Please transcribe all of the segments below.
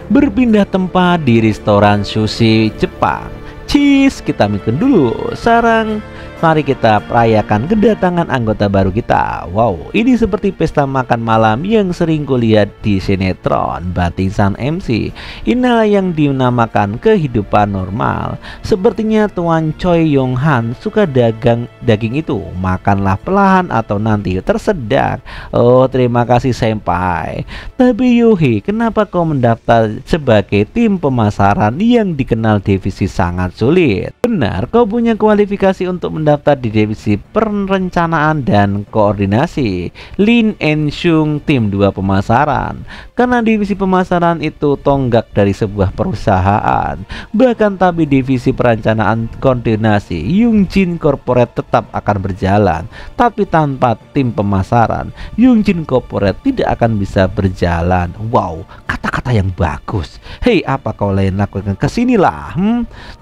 berpindah tempat di restoran sushi Jepang. Cheese, kita mikir dulu. Sekarang mari kita merayakan kedatangan anggota baru kita. Wow, ini seperti pesta makan malam yang sering kulihat di sinetron Batisan MC. Inilah yang dinamakan kehidupan normal. Sepertinya Tuan Choi Yong Han suka daging itu. Makanlah perlahan atau nanti tersedak. Oh, terima kasih senpai. Tapi Yuhi, kenapa kau mendaftar sebagai tim pemasaran yang dikenal divisi sangat sulit? Benar, kau punya kualifikasi untuk mendaftar di divisi perencanaan dan koordinasi Lin and Shung tim 2 pemasaran. Karena divisi pemasaran itu tonggak dari sebuah perusahaan. Bahkan tapi divisi perencanaan koordinasi Yungjin Corporate tetap akan berjalan. Tapi tanpa tim pemasaran, Yungjin Corporate tidak akan bisa berjalan. Wow, kata-kata yang bagus. Hei, apa kau lain lakukan kesinilah?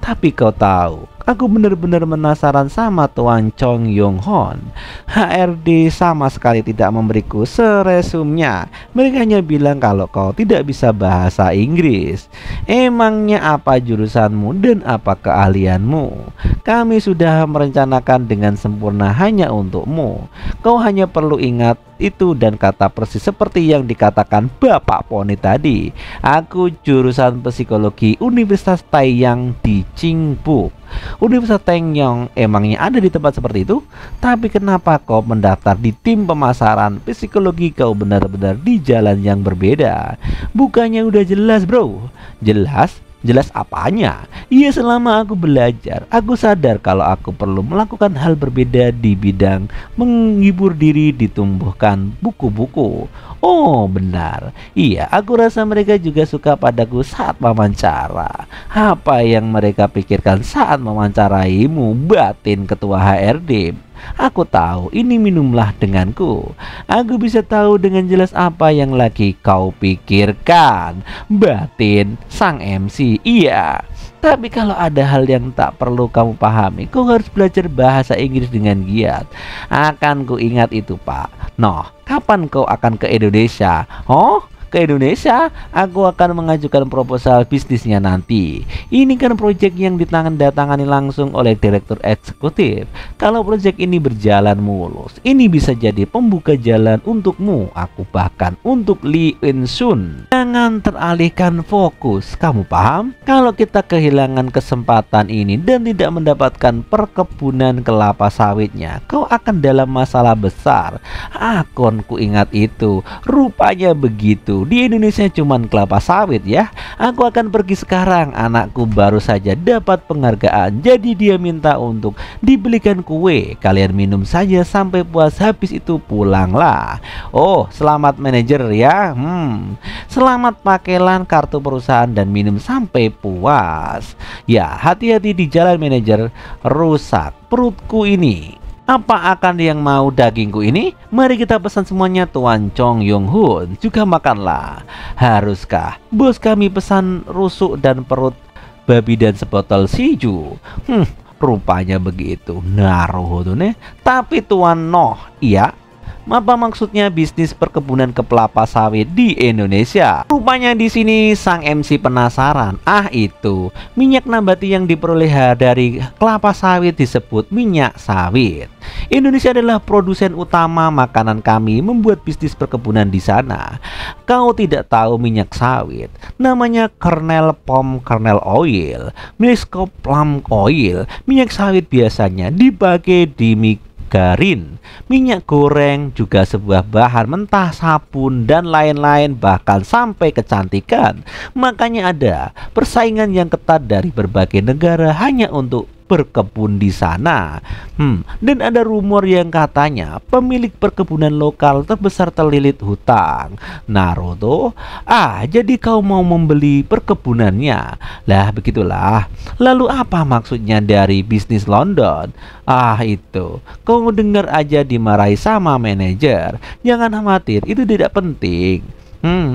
Tapi kau tahu, aku benar-benar penasaran sama Tuan Chong Yong Hon. HRD sama sekali tidak memberiku seresumnya. Mereka hanya bilang kalau kau tidak bisa bahasa Inggris. Emangnya apa jurusanmu dan apa keahlianmu? Kami sudah merencanakan dengan sempurna hanya untukmu. Kau hanya perlu ingat itu dan kata persis seperti yang dikatakan Bapak Poni tadi. Aku jurusan psikologi Universitas Taiyang di Qingpu. Universitas Taiyang emangnya ada di tempat seperti itu? Tapi kenapa kau mendaftar di tim pemasaran psikologi? Kau benar-benar di jalan yang berbeda. Bukannya udah jelas, bro? Jelas? Jelas apanya? Iya, selama aku belajar, aku sadar kalau aku perlu melakukan hal berbeda di bidang menghibur diri, ditumbuhkan buku-buku. Oh, benar. Iya, aku rasa mereka juga suka padaku saat wawancara. Apa yang mereka pikirkan saat mewawancaraimu, batin ketua HRD? Aku tahu, ini minumlah denganku. Aku bisa tahu dengan jelas apa yang lagi kau pikirkan, batin sang MC. Iya, tapi kalau ada hal yang tak perlu kamu pahami, kau harus belajar bahasa Inggris dengan giat. Akan ku ingat itu, Pak. Noh, kapan kau akan ke Indonesia? Oh, ke Indonesia? Aku akan mengajukan proposal bisnisnya nanti. Ini kan proyek yang ditangani langsung oleh direktur eksekutif. Kalau proyek ini berjalan mulus, ini bisa jadi pembuka jalan untukmu. Aku bahkan untuk Lee In Sun. Jangan teralihkan fokus. Kamu paham? Kalau kita kehilangan kesempatan ini dan tidak mendapatkan perkebunan kelapa sawitnya, kau akan dalam masalah besar. Ku ingat itu. Rupanya begitu. Di Indonesia cuman kelapa sawit ya. Aku akan pergi sekarang. Anakku baru saja dapat penghargaan, jadi dia minta untuk dibelikan kue. Kalian minum saja sampai puas, habis itu pulanglah. Oh, selamat manajer ya. Selamat pakailah kartu perusahaan dan minum sampai puas. Ya, hati-hati di jalan manajer. Rusak perutku ini. Apa akan yang mau dagingku ini? Mari kita pesan semuanya. Tuan Chong Yong Hun juga makanlah. Haruskah bos kami pesan rusuk dan perut babi dan sebotol siju? Rupanya begitu. Naruhodo nih. Tapi Tuan Noh, iya, apa maksudnya bisnis perkebunan kelapa sawit di Indonesia? Rupanya di sini sang MC penasaran. Itu minyak nabati yang diperoleh dari kelapa sawit disebut minyak sawit. Indonesia adalah produsen utama makanan. Kami membuat bisnis perkebunan di sana. Kau tidak tahu minyak sawit? Namanya kernel palm kernel oil, Mexico palm oil. Minyak sawit biasanya dipakai di margarin, minyak goreng, juga sebuah bahan mentah, sabun, dan lain-lain, bahkan sampai kecantikan. Makanya ada persaingan yang ketat dari berbagai negara hanya untuk berkebun di sana. Dan ada rumor yang katanya pemilik perkebunan lokal terbesar terlilit hutang. Naruto, jadi kau mau membeli perkebunannya? Lah begitulah. Lalu apa maksudnya dari bisnis London? Itu kau dengar aja dimarahi sama manajer. Jangan khawatir, itu tidak penting.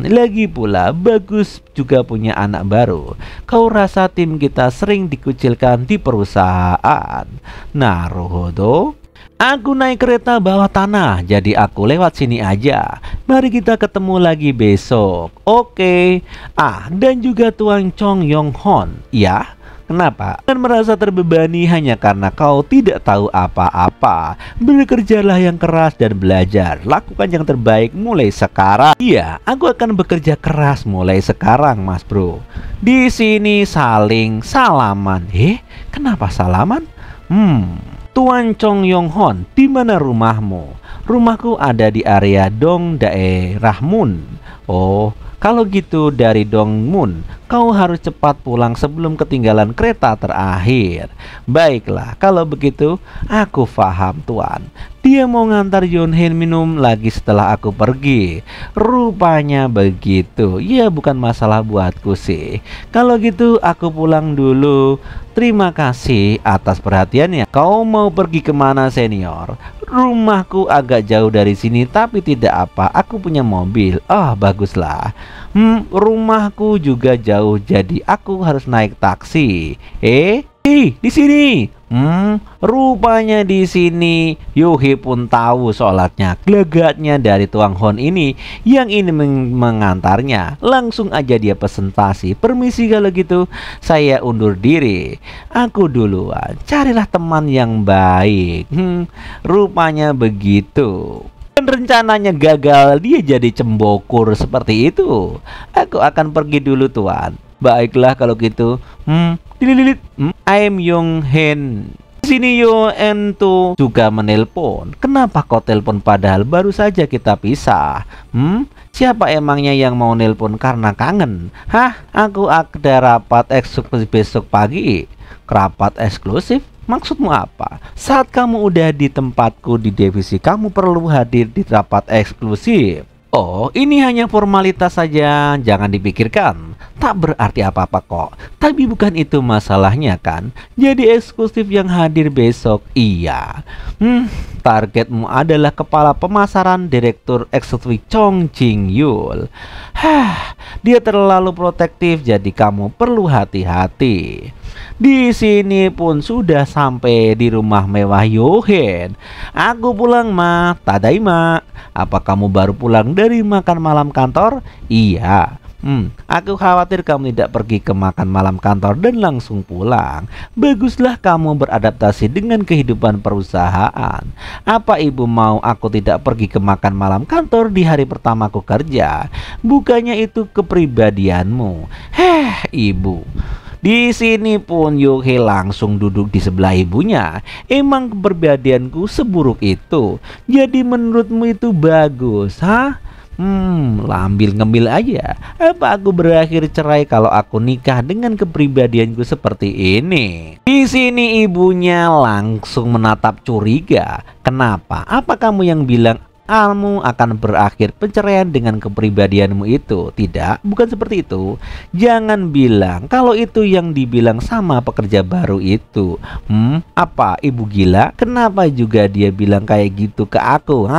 Lagi pula bagus juga punya anak baru. Kau rasa tim kita sering dikucilkan di perusahaan? Naruhodo. Aku naik kereta bawah tanah, jadi aku lewat sini aja. Mari kita ketemu lagi besok. Oke. Dan juga Tuan Chong Yong Hon. Ya, kenapa? Dan merasa terbebani hanya karena kau tidak tahu apa-apa. Bekerjalah yang keras dan belajar. Lakukan yang terbaik mulai sekarang. Iya, aku akan bekerja keras mulai sekarang, Mas Bro. Di sini saling salaman. Kenapa salaman? Tuan Chong Yong Hon, di mana rumahmu? Rumahku ada di area Dong daerah Mun. Oh, kalau gitu dari Dongmun, kau harus cepat pulang sebelum ketinggalan kereta terakhir. Baiklah, kalau begitu, aku paham Tuan. Dia mau ngantar Yonhen minum lagi setelah aku pergi. Rupanya begitu. Ya, bukan masalah buatku sih. Kalau gitu, aku pulang dulu. Terima kasih atas perhatiannya. Kau mau pergi kemana, senior? Rumahku agak jauh dari sini, tapi tidak apa. Aku punya mobil. Baguslah. Rumahku juga jauh, jadi aku harus naik taksi. Di sini. Rupanya di sini. Yohe pun tahu sholatnya, gelagatnya dari Tuan Hon ini yang ini mengantarnya. Langsung aja dia presentasi. Permisi kalau gitu, saya undur diri. Aku duluan. Carilah teman yang baik. Rupanya begitu. Dan rencananya gagal, dia jadi cembokur seperti itu. Aku akan pergi dulu Tuan. Baiklah kalau gitu. I'm Yong Hen. Sini Yon tuh juga menelpon. Kenapa kau telepon padahal baru saja kita pisah? Siapa emangnya yang mau nelpon karena kangen? Aku ada rapat eksklusif besok pagi. Rapat eksklusif? Maksudmu apa? Saat kamu udah di tempatku di divisi, kamu perlu hadir di rapat eksklusif. Oh, ini hanya formalitas saja, jangan dipikirkan. Tak berarti apa-apa kok. Tapi bukan itu masalahnya kan. Jadi eksklusif yang hadir besok, iya. Targetmu adalah kepala pemasaran Direktur Eksekutif Chong Jing Yul. Dia terlalu protektif, jadi kamu perlu hati-hati. Di sini pun sudah sampai di rumah mewah Yohen. Aku pulang, Ma. Tadaima. Apa kamu baru pulang dari makan malam kantor? Iya. Aku khawatir kamu tidak pergi ke makan malam kantor dan langsung pulang. Baguslah kamu beradaptasi dengan kehidupan perusahaan. Apa ibu mau aku tidak pergi ke makan malam kantor di hari pertamaku kerja? Bukannya itu kepribadianmu. Ibu. Di sini pun Yohe langsung duduk di sebelah ibunya. Emang kepribadianku seburuk itu? Jadi menurutmu itu bagus, lambil ngembil aja. Apa aku berakhir cerai kalau aku nikah dengan kepribadianku seperti ini? Di sini ibunya langsung menatap curiga. Kenapa? Apa kamu yang bilang kamu akan berakhir perceraian dengan kepribadianmu itu? Tidak, bukan seperti itu. Jangan bilang kalau itu yang dibilang sama pekerja baru itu. Apa ibu gila? Kenapa juga dia bilang kayak gitu ke aku?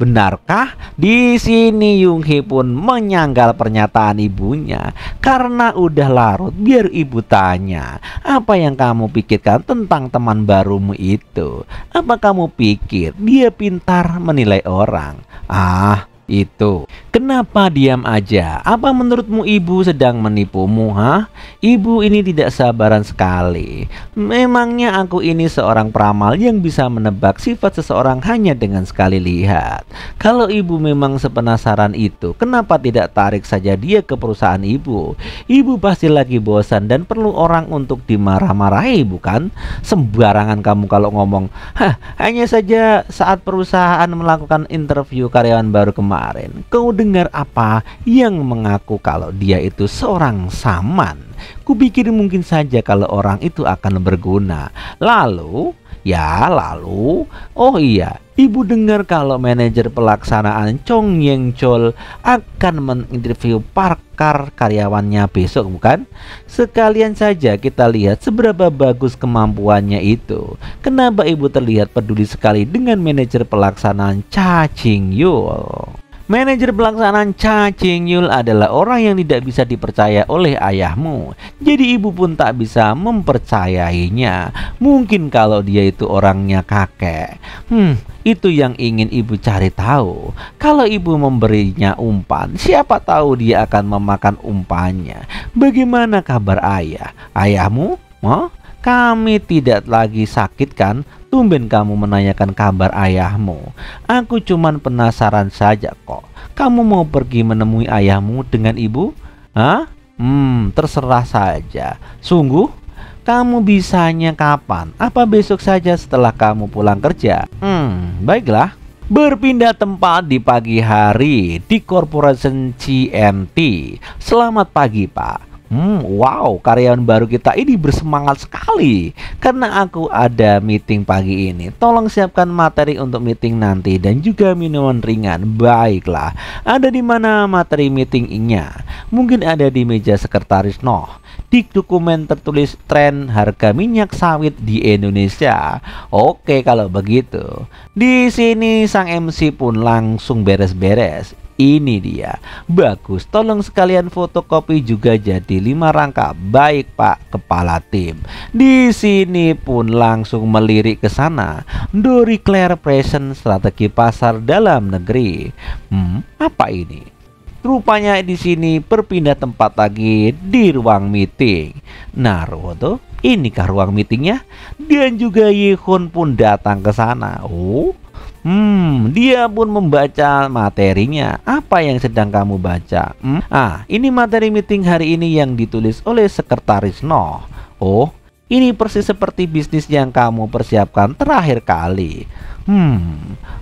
Benarkah? Di sini Yonghe pun menyanggal pernyataan ibunya. Karena udah larut, biar ibu tanya. Apa yang kamu pikirkan tentang teman barumu itu? Apa kamu pikir dia pintar menilai orang? Itu. Kenapa diam aja? Apa menurutmu ibu sedang menipumu? Ibu ini tidak sabaran sekali. Memangnya aku ini seorang peramal yang bisa menebak sifat seseorang hanya dengan sekali lihat. Kalau ibu memang sepenasaran itu, kenapa tidak tarik saja dia ke perusahaan ibu? Ibu pasti lagi bosan dan perlu orang untuk dimarah-marahi, bukan? Sembarangan kamu kalau ngomong. Hanya saja saat perusahaan melakukan interview karyawan baru kemarin, kau dengar apa yang mengaku kalau dia itu seorang saman? Kupikir mungkin saja kalau orang itu akan berguna. Lalu, oh iya, ibu dengar kalau manajer pelaksanaan Chong Yeng Chol akan menginterview pakar karyawannya besok, bukan? Sekalian saja kita lihat seberapa bagus kemampuannya itu. Kenapa ibu terlihat peduli sekali dengan manajer pelaksanaan Cha Ching Yul? Manajer pelaksanaan Cha Ching-yul adalah orang yang tidak bisa dipercaya oleh ayahmu. Jadi ibu pun tak bisa mempercayainya. Mungkin kalau dia itu orangnya kakek. Itu yang ingin ibu cari tahu. Kalau ibu memberinya umpan, siapa tahu dia akan memakan umpannya. Bagaimana kabar ayah? Ayahmu? Kami tidak lagi sakit kan? Tumben kamu menanyakan kabar ayahmu. Aku cuman penasaran saja kok. Kamu mau pergi menemui ayahmu dengan ibu? Terserah saja. Sungguh? Kamu bisanya kapan? Apa besok saja setelah kamu pulang kerja? Baiklah. Berpindah tempat di pagi hari di Corporation CNT. Selamat pagi, Pak. Wow, karyawan baru kita ini bersemangat sekali karena aku ada meeting pagi ini. Tolong siapkan materi untuk meeting nanti dan juga minuman ringan. Baiklah, ada di mana materi meetingnya? Mungkin ada di meja sekretaris Noh. Di dokumen tertulis tren harga minyak sawit di Indonesia. Oke, kalau begitu. Di sini sang MC pun langsung beres-beres. Ini dia, bagus. Tolong sekalian fotokopi juga jadi 5 rangka. Baik Pak Kepala Tim. Di sini pun langsung melirik ke sana. Dori Claire Present strategi pasar dalam negeri. Apa ini? Rupanya di sini berpindah tempat lagi di ruang meeting. Naruto, inikah ruang meetingnya? Dan juga Yehun pun datang ke sana. Dia pun membaca materinya. Apa yang sedang kamu baca? Ini materi meeting hari ini yang ditulis oleh sekretaris Noh. Oh, ini persis seperti bisnis yang kamu persiapkan terakhir kali.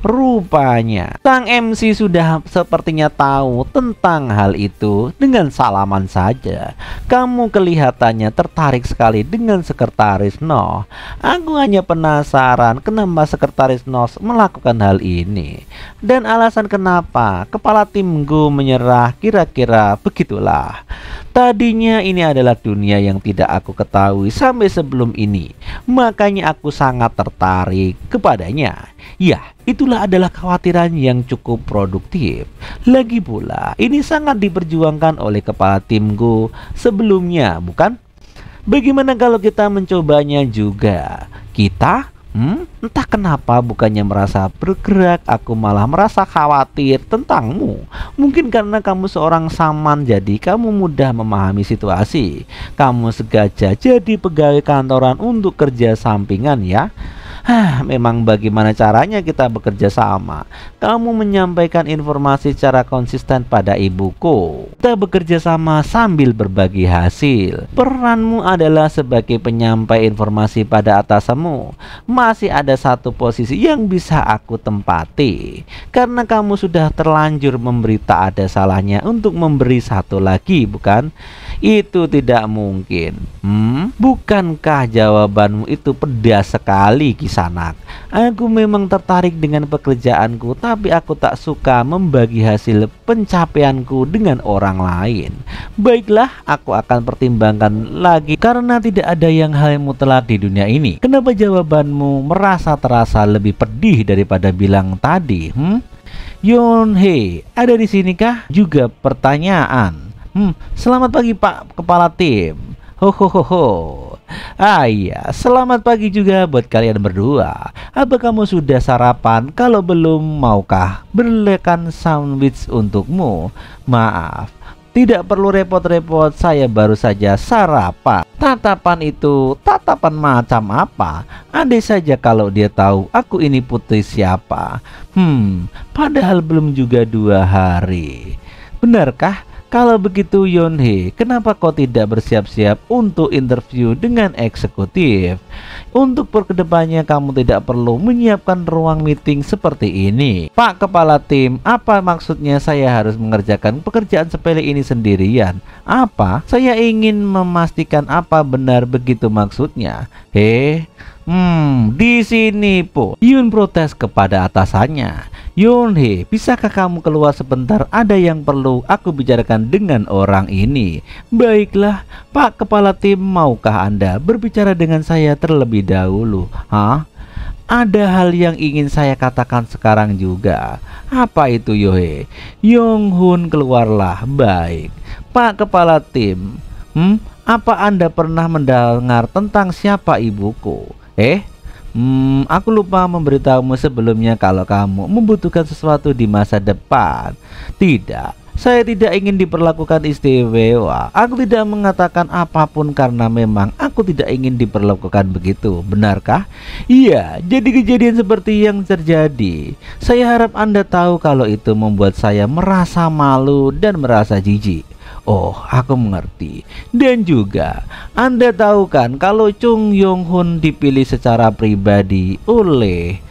Rupanya sang MC sudah sepertinya tahu tentang hal itu. Dengan salaman saja, kamu kelihatannya tertarik sekali dengan sekretaris Noh. Aku hanya penasaran kenapa sekretaris Noh melakukan hal ini. Dan alasan kenapa kepala timku menyerah kira-kira begitulah. Tadinya ini adalah dunia yang tidak aku ketahui sampai sebelum ini. Makanya aku sangat tertarik kepadanya. Ya, itulah adalah kekhawatiran yang cukup produktif. Lagi pula, ini sangat diperjuangkan oleh kepala timku sebelumnya, bukan? Bagaimana kalau kita mencobanya juga? Kita? Entah kenapa bukannya merasa bergerak, aku malah merasa khawatir tentangmu. Mungkin karena kamu seorang saman, jadi kamu mudah memahami situasi. Kamu sengaja jadi pegawai kantoran untuk kerja sampingan ya. Memang bagaimana caranya kita bekerja sama. Kamu menyampaikan informasi secara konsisten pada ibuku. Kita bekerja sama sambil berbagi hasil. Peranmu adalah sebagai penyampai informasi pada atasanmu. Masih ada satu posisi yang bisa aku tempati. Karena kamu sudah terlanjur memberi, tak ada salahnya untuk memberi satu lagi, bukan? Itu tidak mungkin. Bukankah jawabanmu itu pedas sekali, Kisanak? Aku memang tertarik dengan pekerjaanku, tapi aku tak suka membagi hasil pencapaianku dengan orang lain. Baiklah, aku akan pertimbangkan lagi karena tidak ada yang hal yang mutlak di dunia ini. Kenapa jawabanmu terasa lebih pedih daripada bilang tadi? Yonhee, ada di sinikah? Juga pertanyaan. Selamat pagi Pak Kepala Tim. Iya, selamat pagi juga buat kalian berdua. Apa kamu sudah sarapan? Kalau belum, maukah berlekan sandwich untukmu? Maaf, tidak perlu repot-repot, saya baru saja sarapan. Tatapan itu, tatapan macam apa? Andai saja kalau dia tahu aku ini putri siapa. Padahal belum juga 2 hari. Benarkah? Kalau begitu Yonhee, kenapa kau tidak bersiap-siap untuk interview dengan eksekutif? Untuk perkedepannya kamu tidak perlu menyiapkan ruang meeting seperti ini. Pak Kepala Tim, apa maksudnya saya harus mengerjakan pekerjaan sepele ini sendirian? Apa? Saya ingin memastikan apa benar begitu maksudnya. Di sini Po, Yun protes kepada atasannya. Yonhee, bisakah kamu keluar sebentar? Ada yang perlu aku bicarakan dengan orang ini. Baiklah, Pak Kepala Tim, maukah Anda berbicara dengan saya terlebih dahulu? ada hal yang ingin saya katakan sekarang juga. Apa itu Yohe? Yonghun keluarlah. Baik, Pak Kepala Tim. Apa Anda pernah mendengar tentang siapa ibuku? Aku lupa memberitahumu sebelumnya kalau kamu membutuhkan sesuatu di masa depan. Tidak, saya tidak ingin diperlakukan istimewa. Aku tidak mengatakan apapun karena memang aku tidak ingin diperlakukan begitu. Benarkah? Iya, jadi kejadian seperti yang terjadi. Saya harap Anda tahu kalau itu membuat saya merasa malu dan merasa jijik. Oh, aku mengerti. Dan juga, Anda tahu kan kalau Chung Yong-hun dipilih secara pribadi oleh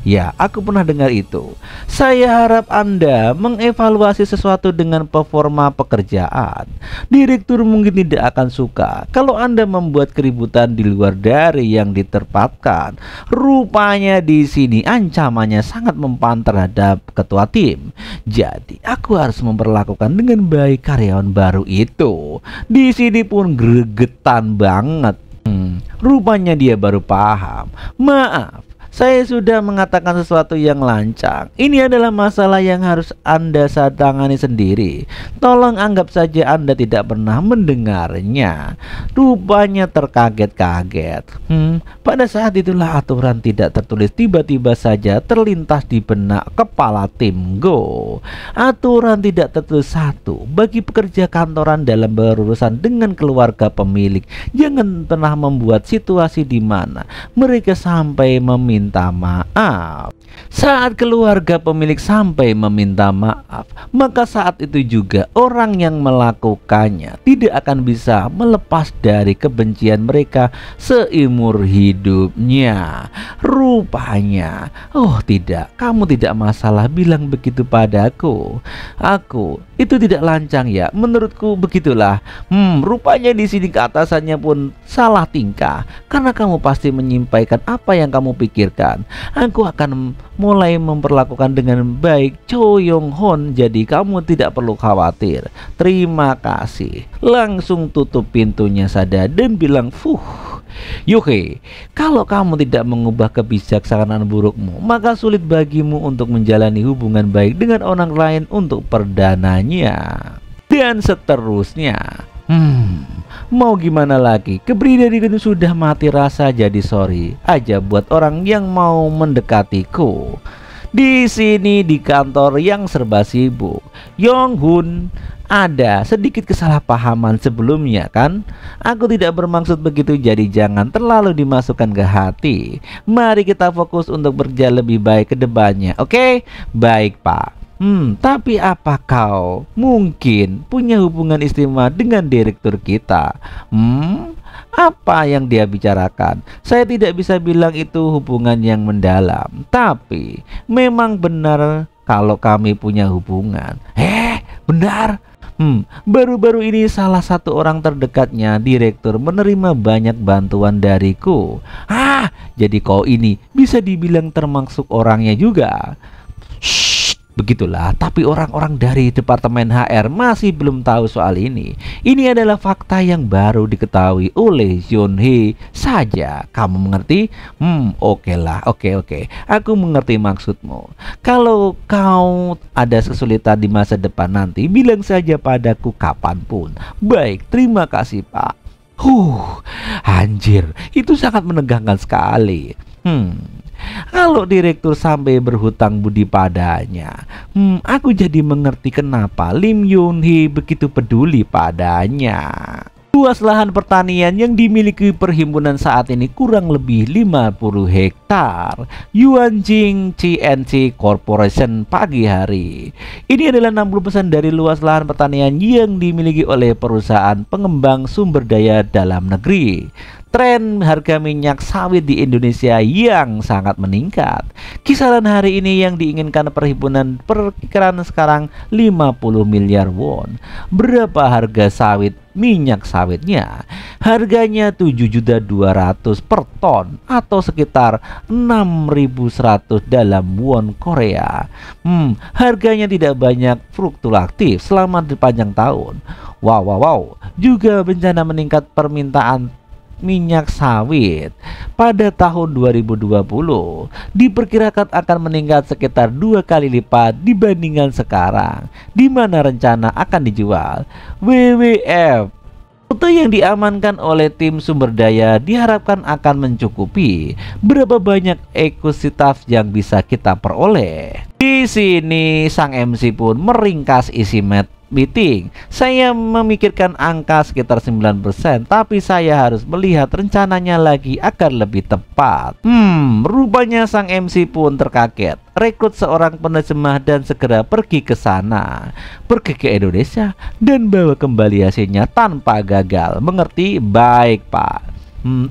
ya, aku pernah dengar itu. Saya harap Anda mengevaluasi sesuatu dengan performa pekerjaan. Direktur mungkin tidak akan suka kalau Anda membuat keributan di luar dari yang diterpatkan. Rupanya di sini ancamannya sangat mempan terhadap ketua tim. Jadi, aku harus memperlakukan dengan baik karyawan baru itu. Di sini pun gregetan banget. Rupanya dia baru paham. Maaf, saya sudah mengatakan sesuatu yang lancang. Ini adalah masalah yang harus Anda tangani sendiri. Tolong anggap saja Anda tidak pernah mendengarnya. Rupanya terkaget-kaget. Pada saat itulah aturan tidak tertulis tiba-tiba saja terlintas di benak kepala tim Go. Aturan tidak tertulis satu bagi pekerja kantoran dalam berurusan dengan keluarga pemilik. Jangan pernah membuat situasi di mana mereka sampai meminta maaf. Saat keluarga pemilik sampai meminta maaf, maka saat itu juga orang yang melakukannya tidak akan bisa melepas dari kebencian mereka seumur hidupnya. Rupanya, oh tidak, kamu tidak masalah bilang begitu padaku. Aku itu tidak lancang ya, menurutku begitulah. Rupanya di sini keatasannya pun salah tingkah karena kamu pasti menyampaikan apa yang kamu pikirkan. Aku akan mulai memperlakukan dengan baik Cho Yong-hun, jadi kamu tidak perlu khawatir. Terima kasih. Langsung tutup pintunya saja dan bilang, Yohe, kalau kamu tidak mengubah kebijaksanaan burukmu, maka sulit bagimu untuk menjalani hubungan baik dengan orang lain untuk perdananya. Dan seterusnya. Mau gimana lagi? Kepribadianku sudah mati rasa, jadi sorry aja buat orang yang mau mendekatiku. Di sini di kantor yang serba sibuk, Yong-hun, ada sedikit kesalahpahaman sebelumnya kan? Aku tidak bermaksud begitu, jadi jangan terlalu dimasukkan ke hati. Mari kita fokus untuk berjalan lebih baik ke depannya, oke? Baik, Pak. Tapi apa kau mungkin punya hubungan istimewa dengan direktur kita? Apa yang dia bicarakan? Saya tidak bisa bilang itu hubungan yang mendalam, tapi memang benar kalau kami punya hubungan. Benar? Baru-baru ini salah satu orang terdekatnya direktur menerima banyak bantuan dariku. Jadi kau ini bisa dibilang termasuk orangnya juga. Begitulah, tapi orang-orang dari Departemen HR masih belum tahu soal ini. Ini adalah fakta yang baru diketahui oleh Yonhee saja. Kamu mengerti? Oke lah, oke. Aku mengerti maksudmu. Kalau kau ada kesulitan di masa depan nanti, bilang saja padaku kapanpun. Baik, terima kasih, Pak. Anjir, itu sangat menegangkan sekali. Kalau direktur sampai berhutang budi padanya, aku jadi mengerti kenapa Lim Yun-hee begitu peduli padanya. Luas lahan pertanian yang dimiliki perhimpunan saat ini kurang lebih 50 hektar. Yuanjing CNC Corporation pagi hari. Ini adalah 60% dari luas lahan pertanian yang dimiliki oleh perusahaan pengembang sumber daya dalam negeri. Tren harga minyak sawit di Indonesia yang sangat meningkat. Kisaran hari ini yang diinginkan perhimpunan perkiraan sekarang 50 miliar won. Berapa harga sawit minyak sawitnya? Harganya 7.200.000 per ton atau sekitar 6.100 dalam won Korea. Harganya tidak banyak fluktuatif selama sepanjang tahun. Wow. Juga bencana meningkat permintaan minyak sawit pada tahun 2020 diperkirakan akan meningkat sekitar 2 kali lipat dibandingkan sekarang, di mana rencana akan dijual. WWF, rute yang diamankan oleh tim sumber daya diharapkan akan mencukupi berapa banyak ekuitas yang bisa kita peroleh. Di sini sang MC pun meringkas isi meeting. Saya memikirkan angka sekitar 9%, tapi saya harus melihat rencananya lagi agar lebih tepat. Rupanya sang MC pun terkaget. Rekrut seorang penerjemah dan segera pergi ke sana, pergi ke Indonesia dan bawa kembali hasilnya tanpa gagal. Mengerti? Baik, Pak.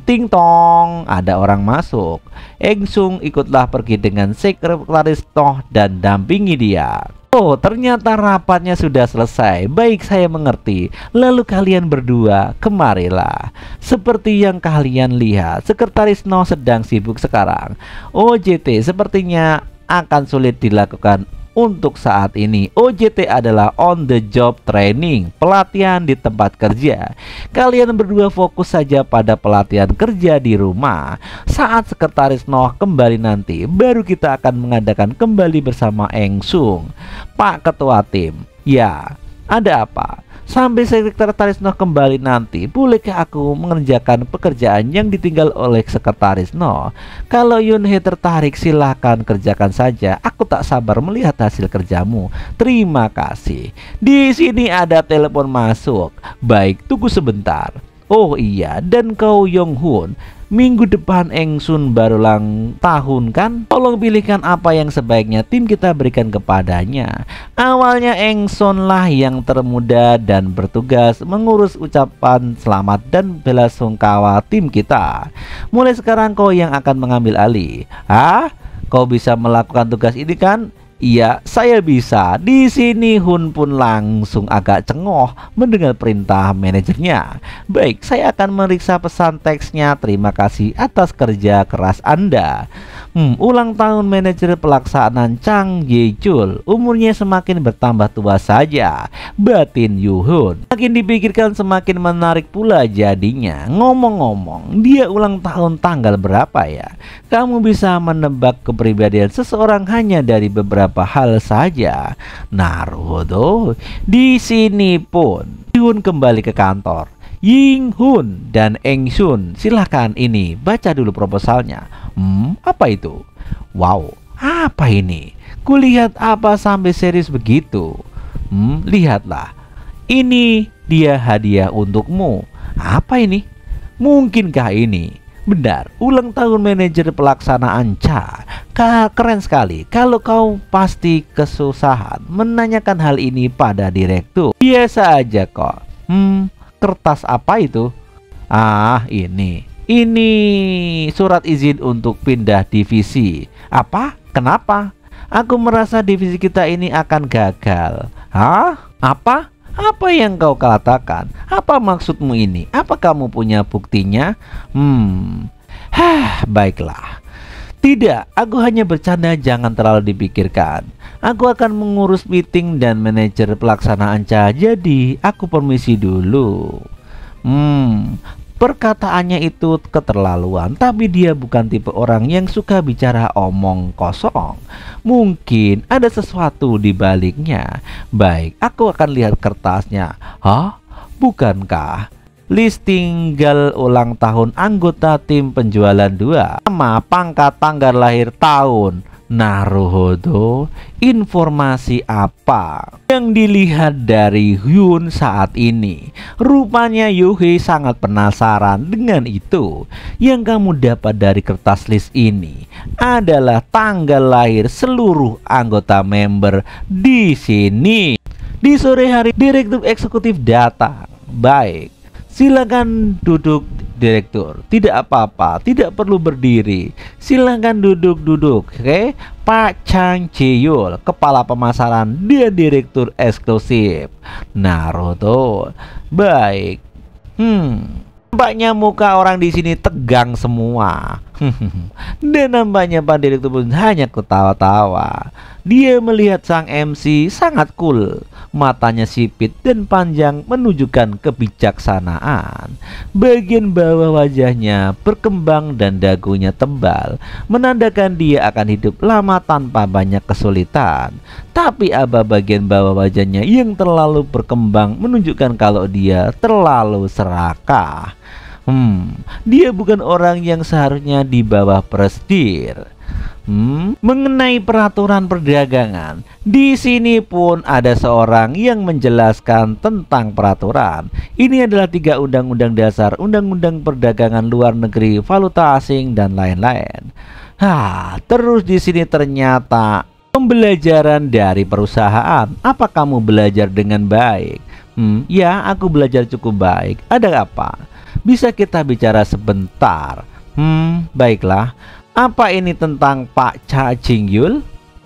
Ting tong, ada orang masuk. Eng Sung ikutlah pergi dengan sekretaris Noh dan dampingi dia. Oh, ternyata rapatnya sudah selesai. Baik, saya mengerti. Lalu kalian berdua, kemarilah. Seperti yang kalian lihat, sekretaris Noh sedang sibuk sekarang. OJT sepertinya akan sulit dilakukan untuk saat ini. OJT adalah on the job training, pelatihan di tempat kerja. Kalian berdua fokus saja pada pelatihan kerja di rumah. Saat sekretaris Noh kembali nanti, baru kita akan mengadakan kembali bersama Eng Sung. Pak Ketua Tim, ya, ada apa? Sampai sekretaris Noh kembali nanti, bolehkah aku mengerjakan pekerjaan yang ditinggal oleh sekretaris Noh? Kalau Yunhee tertarik, silahkan kerjakan saja. Aku tak sabar melihat hasil kerjamu. Terima kasih. Di sini ada telepon masuk. Baik, tunggu sebentar. Oh iya, dan kau Yong Hun, minggu depan Eng Sun baru ulang tahun kan? Tolong pilihkan apa yang sebaiknya tim kita berikan kepadanya. Awalnya Eng Sun lah yang termuda dan bertugas mengurus ucapan selamat dan belasungkawa tim kita. Mulai sekarang kau yang akan mengambil alih. Hah? Kau bisa melakukan tugas ini kan? Iya, saya bisa. Di sini Hun pun langsung agak cengoh mendengar perintah manajernya. Baik, saya akan meriksa pesan teksnya. Terima kasih atas kerja keras Anda. Ulang tahun manajer pelaksanaan Chang Ye-chul. Umurnya semakin bertambah tua saja, batin Yu-hun. Makin dipikirkan semakin menarik pula jadinya. Ngomong-ngomong, dia ulang tahun tanggal berapa ya? Kamu bisa menebak kepribadian seseorang hanya dari beberapa hal saja. Naruhodo. Di sini pun Yun kembali ke kantor. Ying Hun dan Eng Sun, silahkan ini baca dulu proposalnya. Apa itu? Wow, apa ini? Kulihat apa sampai serius begitu? Lihatlah. Ini dia hadiah untukmu. Apa ini? Mungkinkah ini? Benar, ulang tahun manajer pelaksanaan Cha. Keren sekali. Kalau kau pasti kesusahan menanyakan hal ini pada direktur. Biasa aja kok. Kertas apa itu? Ini surat izin untuk pindah divisi. Apa? Kenapa? Aku merasa divisi kita ini akan gagal. Hah? Apa? Apa yang kau katakan? Apa maksudmu ini? Apa kamu punya buktinya? Baiklah. Tidak, aku hanya bercanda, jangan terlalu dipikirkan. Aku akan mengurus meeting dan manajer pelaksanaan Cha, jadi aku permisi dulu. Perkataannya itu keterlaluan, tapi dia bukan tipe orang yang suka bicara omong kosong. Mungkin ada sesuatu di baliknya. Baik, aku akan lihat kertasnya. Hah? Bukankah list tinggal ulang tahun anggota tim penjualan 2, nama, pangkat, tanggal lahir, tahun. Naruhodo, informasi apa yang dilihat dari Hyun saat ini? Rupanya Yuhei sangat penasaran dengan itu. Yang kamu dapat dari kertas list ini adalah tanggal lahir seluruh anggota member di sini. Di sore hari Direktur Eksekutif datang. Baik, silakan duduk direktur. Tidak apa-apa, tidak perlu berdiri. Silakan duduk-duduk. Oke, Pak Chang Ji-yul, kepala pemasaran dan direktur eksklusif. Naruto. Baik. Nampaknya muka orang di sini tegang semua. Dan nampaknya Pak Direktur pun hanya ketawa-tawa. Dia melihat sang MC sangat cool. Matanya sipit dan panjang menunjukkan kebijaksanaan. Bagian bawah wajahnya berkembang dan dagunya tebal, menandakan dia akan hidup lama tanpa banyak kesulitan. Tapi aba bagian bawah wajahnya yang terlalu berkembang menunjukkan kalau dia terlalu serakah. Dia bukan orang yang seharusnya di bawah prestir. Mengenai peraturan perdagangan, di sini pun ada seorang yang menjelaskan tentang peraturan. Ini adalah 3 undang-undang dasar, undang-undang perdagangan luar negeri, valuta asing dan lain-lain. Terus di sini ternyata pembelajaran dari perusahaan. Apa kamu belajar dengan baik? Ya, aku belajar cukup baik. Ada apa? Bisa kita bicara sebentar? Baiklah. Apa ini tentang Pak Cha Jingyul?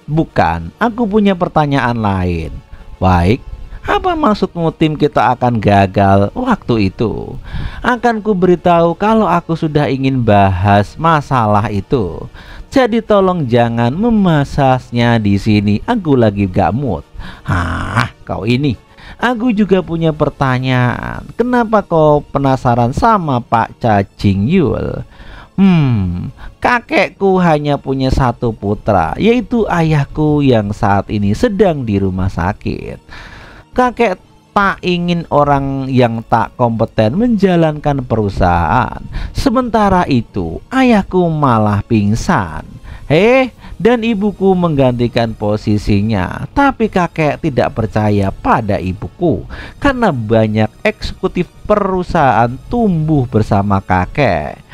Bukan, aku punya pertanyaan lain. Baik, apa maksudmu tim kita akan gagal waktu itu? Akan ku beritahu kalau aku sudah ingin bahas masalah itu. Jadi tolong jangan memasasnya di sini. Aku lagi gak mood. Kau ini. Aku juga punya pertanyaan. Kenapa kau penasaran sama Pak Cha Jingyul? Kakekku hanya punya 1 putra, yaitu ayahku yang saat ini sedang di rumah sakit. Kakek tak ingin orang yang tak kompeten menjalankan perusahaan. Sementara itu, ayahku malah pingsan. Dan ibuku menggantikan posisinya. Tapi kakek tidak percaya pada ibuku karena banyak eksekutif perusahaan tumbuh bersama kakek.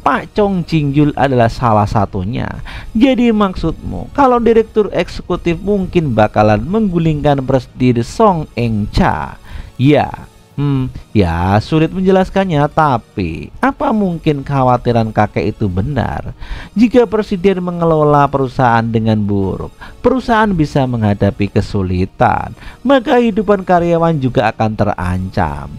Pak Chong Jingyul adalah salah satunya. Jadi maksudmu kalau direktur eksekutif mungkin bakalan menggulingkan presdir Song Eng Cha? Ya. Ya, sulit menjelaskannya, tapi apa mungkin kekhawatiran kakek itu benar? Jika presiden mengelola perusahaan dengan buruk, perusahaan bisa menghadapi kesulitan, maka kehidupan karyawan juga akan terancam.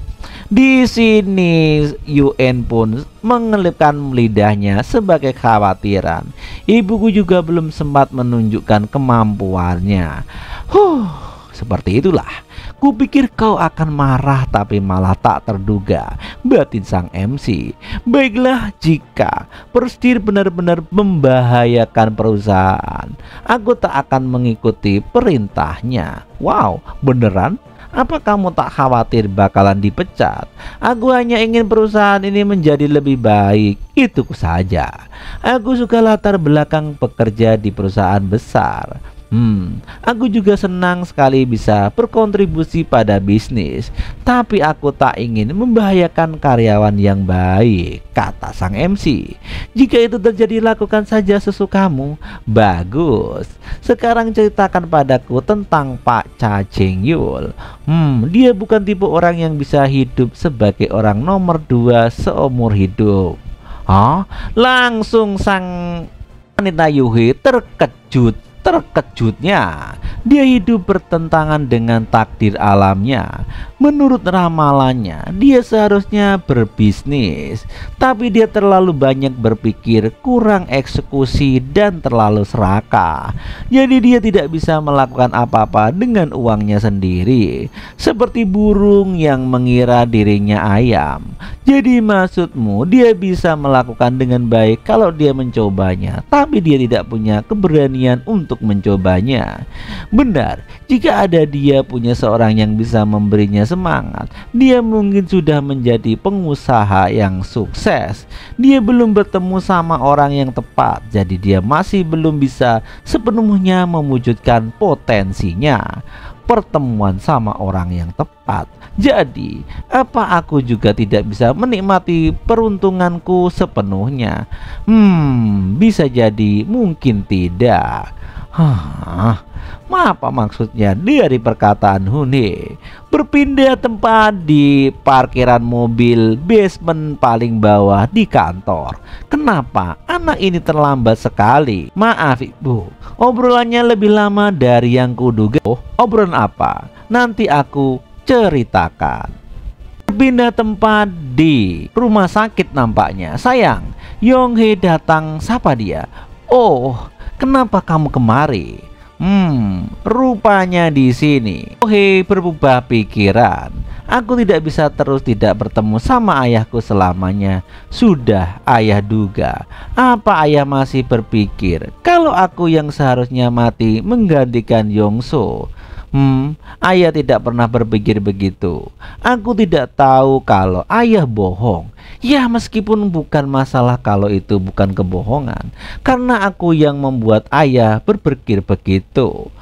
Di sini Yuen pun mengelipkan lidahnya sebagai kekhawatiran. Ibuku juga belum sempat menunjukkan kemampuannya. Seperti itulah. Kupikir kau akan marah, tapi malah tak terduga, batin sang MC. Baiklah, jika presdir benar-benar membahayakan perusahaan, aku tak akan mengikuti perintahnya. Wow, beneran? Apa kamu tak khawatir bakalan dipecat? Aku hanya ingin perusahaan ini menjadi lebih baik. Itu saja. Aku suka latar belakang pekerja di perusahaan besar. Aku juga senang sekali bisa berkontribusi pada bisnis. Tapi aku tak ingin membahayakan karyawan yang baik, kata sang MC. Jika itu terjadi, lakukan saja sesukamu. Bagus. Sekarang ceritakan padaku tentang Pak Cha Jingyul. Dia bukan tipe orang yang bisa hidup sebagai orang nomor 2 seumur hidup. Langsung sang wanita Yuhi terkejutnya. Dia hidup bertentangan dengan takdir alamnya. Menurut ramalannya, dia seharusnya berbisnis, tapi dia terlalu banyak berpikir, kurang eksekusi, dan terlalu serakah. Jadi dia tidak bisa melakukan apa-apa dengan uangnya sendiri, seperti burung yang mengira dirinya ayam. Jadi maksudmu dia bisa melakukan dengan baik kalau dia mencobanya, tapi dia tidak punya keberanian untuk mencobanya. Benar, jika ada dia punya seorang yang bisa memberinya semangat, dia mungkin sudah menjadi pengusaha yang sukses. Dia belum bertemu sama orang yang tepat, jadi dia masih belum bisa sepenuhnya mewujudkan potensinya. Pertemuan sama orang yang tepat. Jadi, apa aku juga tidak bisa menikmati peruntunganku sepenuhnya? Bisa jadi, mungkin tidak. Apa maksudnya dari perkataan Hune? Berpindah tempat di parkiran mobil basement paling bawah di kantor. Kenapa anak ini terlambat sekali? Maaf ibu, obrolannya lebih lama dari yang kuduga. Obrolan apa? Nanti aku ceritakan. Pindah tempat di rumah sakit nampaknya. Sayang, Yonghe datang, sapa dia. Oh, kenapa kamu kemari? Rupanya di sini. Yonghe berubah pikiran. Aku tidak bisa terus tidak bertemu sama ayahku selamanya. Sudah ayah duga. Apa ayah masih berpikir kalau aku yang seharusnya mati menggantikan Yongso? Ayah tidak pernah berpikir begitu. Aku tidak tahu kalau ayah bohong. Ya, meskipun bukan masalah kalau itu bukan kebohongan, karena aku yang membuat ayah berpikir begitu.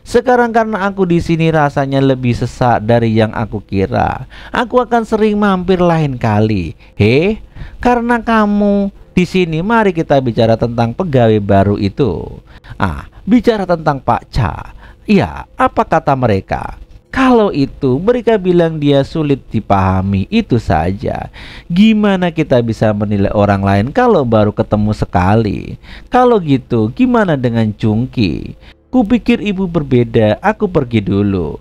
Sekarang karena aku di sini rasanya lebih sesak dari yang aku kira. Aku akan sering mampir lain kali. Karena kamu di sini, mari kita bicara tentang pegawai baru itu. Bicara tentang Pak Cha. Ya, apa kata mereka? Kalau itu mereka bilang dia sulit dipahami, itu saja. Gimana kita bisa menilai orang lain kalau baru ketemu sekali? Kalau gitu, gimana dengan Jungki? Kupikir ibu berbeda, aku pergi dulu.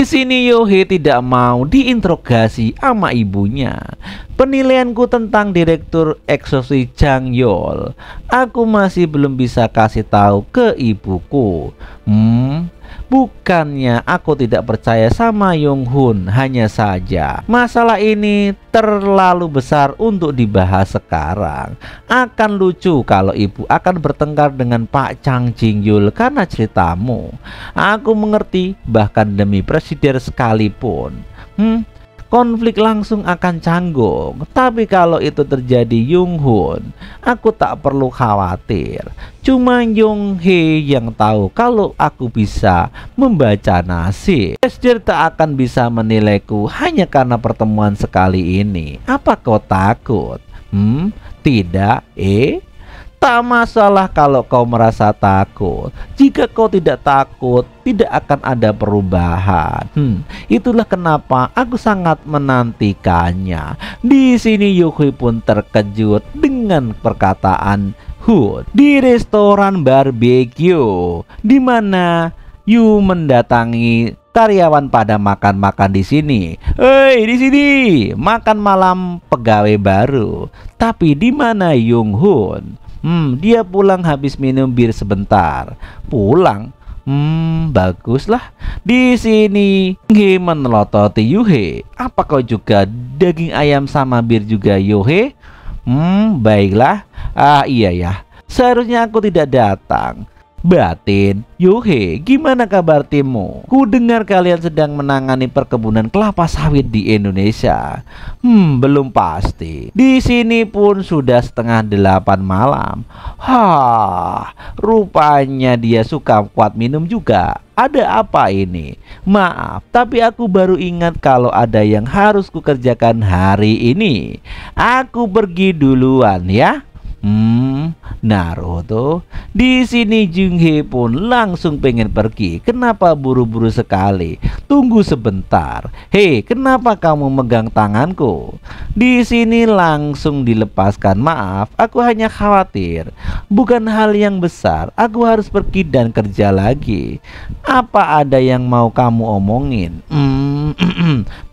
Di sini Yonghe tidak mau diinterogasi sama ibunya. Penilaianku tentang Direktur Eksosi Jang Yol, aku masih belum bisa kasih tahu ke ibuku. Bukannya aku tidak percaya sama Yong Hun, hanya saja masalah ini terlalu besar untuk dibahas sekarang. Akan lucu kalau ibu akan bertengkar dengan Pak Chang Jing Yul karena ceritamu. Aku mengerti, bahkan demi presiden sekalipun. Konflik langsung akan canggung. Tapi kalau itu terjadi Yong Hun, aku tak perlu khawatir. Cuma Yonghe yang tahu kalau aku bisa membaca nasib. Presiden tak akan bisa menilaiku hanya karena pertemuan sekali ini. Apa kau takut? Tidak, tak masalah kalau kau merasa takut. Jika kau tidak takut, tidak akan ada perubahan. Itulah kenapa aku sangat menantikannya. Di sini Yonghe pun terkejut dengan perkataan Hun di restoran barbecue, di mana Yu mendatangi karyawan pada makan-makan di sini. Di sini makan malam pegawai baru. Tapi di mana Yong Hun? Dia pulang habis minum bir sebentar. Pulang? Baguslah. Di sini Yonghe menelototi Yuhe. Apa kau juga daging ayam sama bir juga, Yuhe? Baiklah. Iya ya. Seharusnya aku tidak datang. Batin, Yuhe, gimana kabar timmu? Ku dengar kalian sedang menangani perkebunan kelapa sawit di Indonesia. Belum pasti. Di sini pun sudah 7:30 malam. Rupanya dia suka kuat minum juga. Ada apa ini? Maaf, tapi aku baru ingat kalau ada yang harus kukerjakan hari ini. Aku pergi duluan ya. Naruto. Di sini Junghe pun langsung pengen pergi. Kenapa buru-buru sekali? Tunggu sebentar. Kenapa kamu megang tanganku? Di sini langsung dilepaskan. Maaf, aku hanya khawatir. Bukan hal yang besar. Aku harus pergi dan kerja lagi. Apa ada yang mau kamu omongin?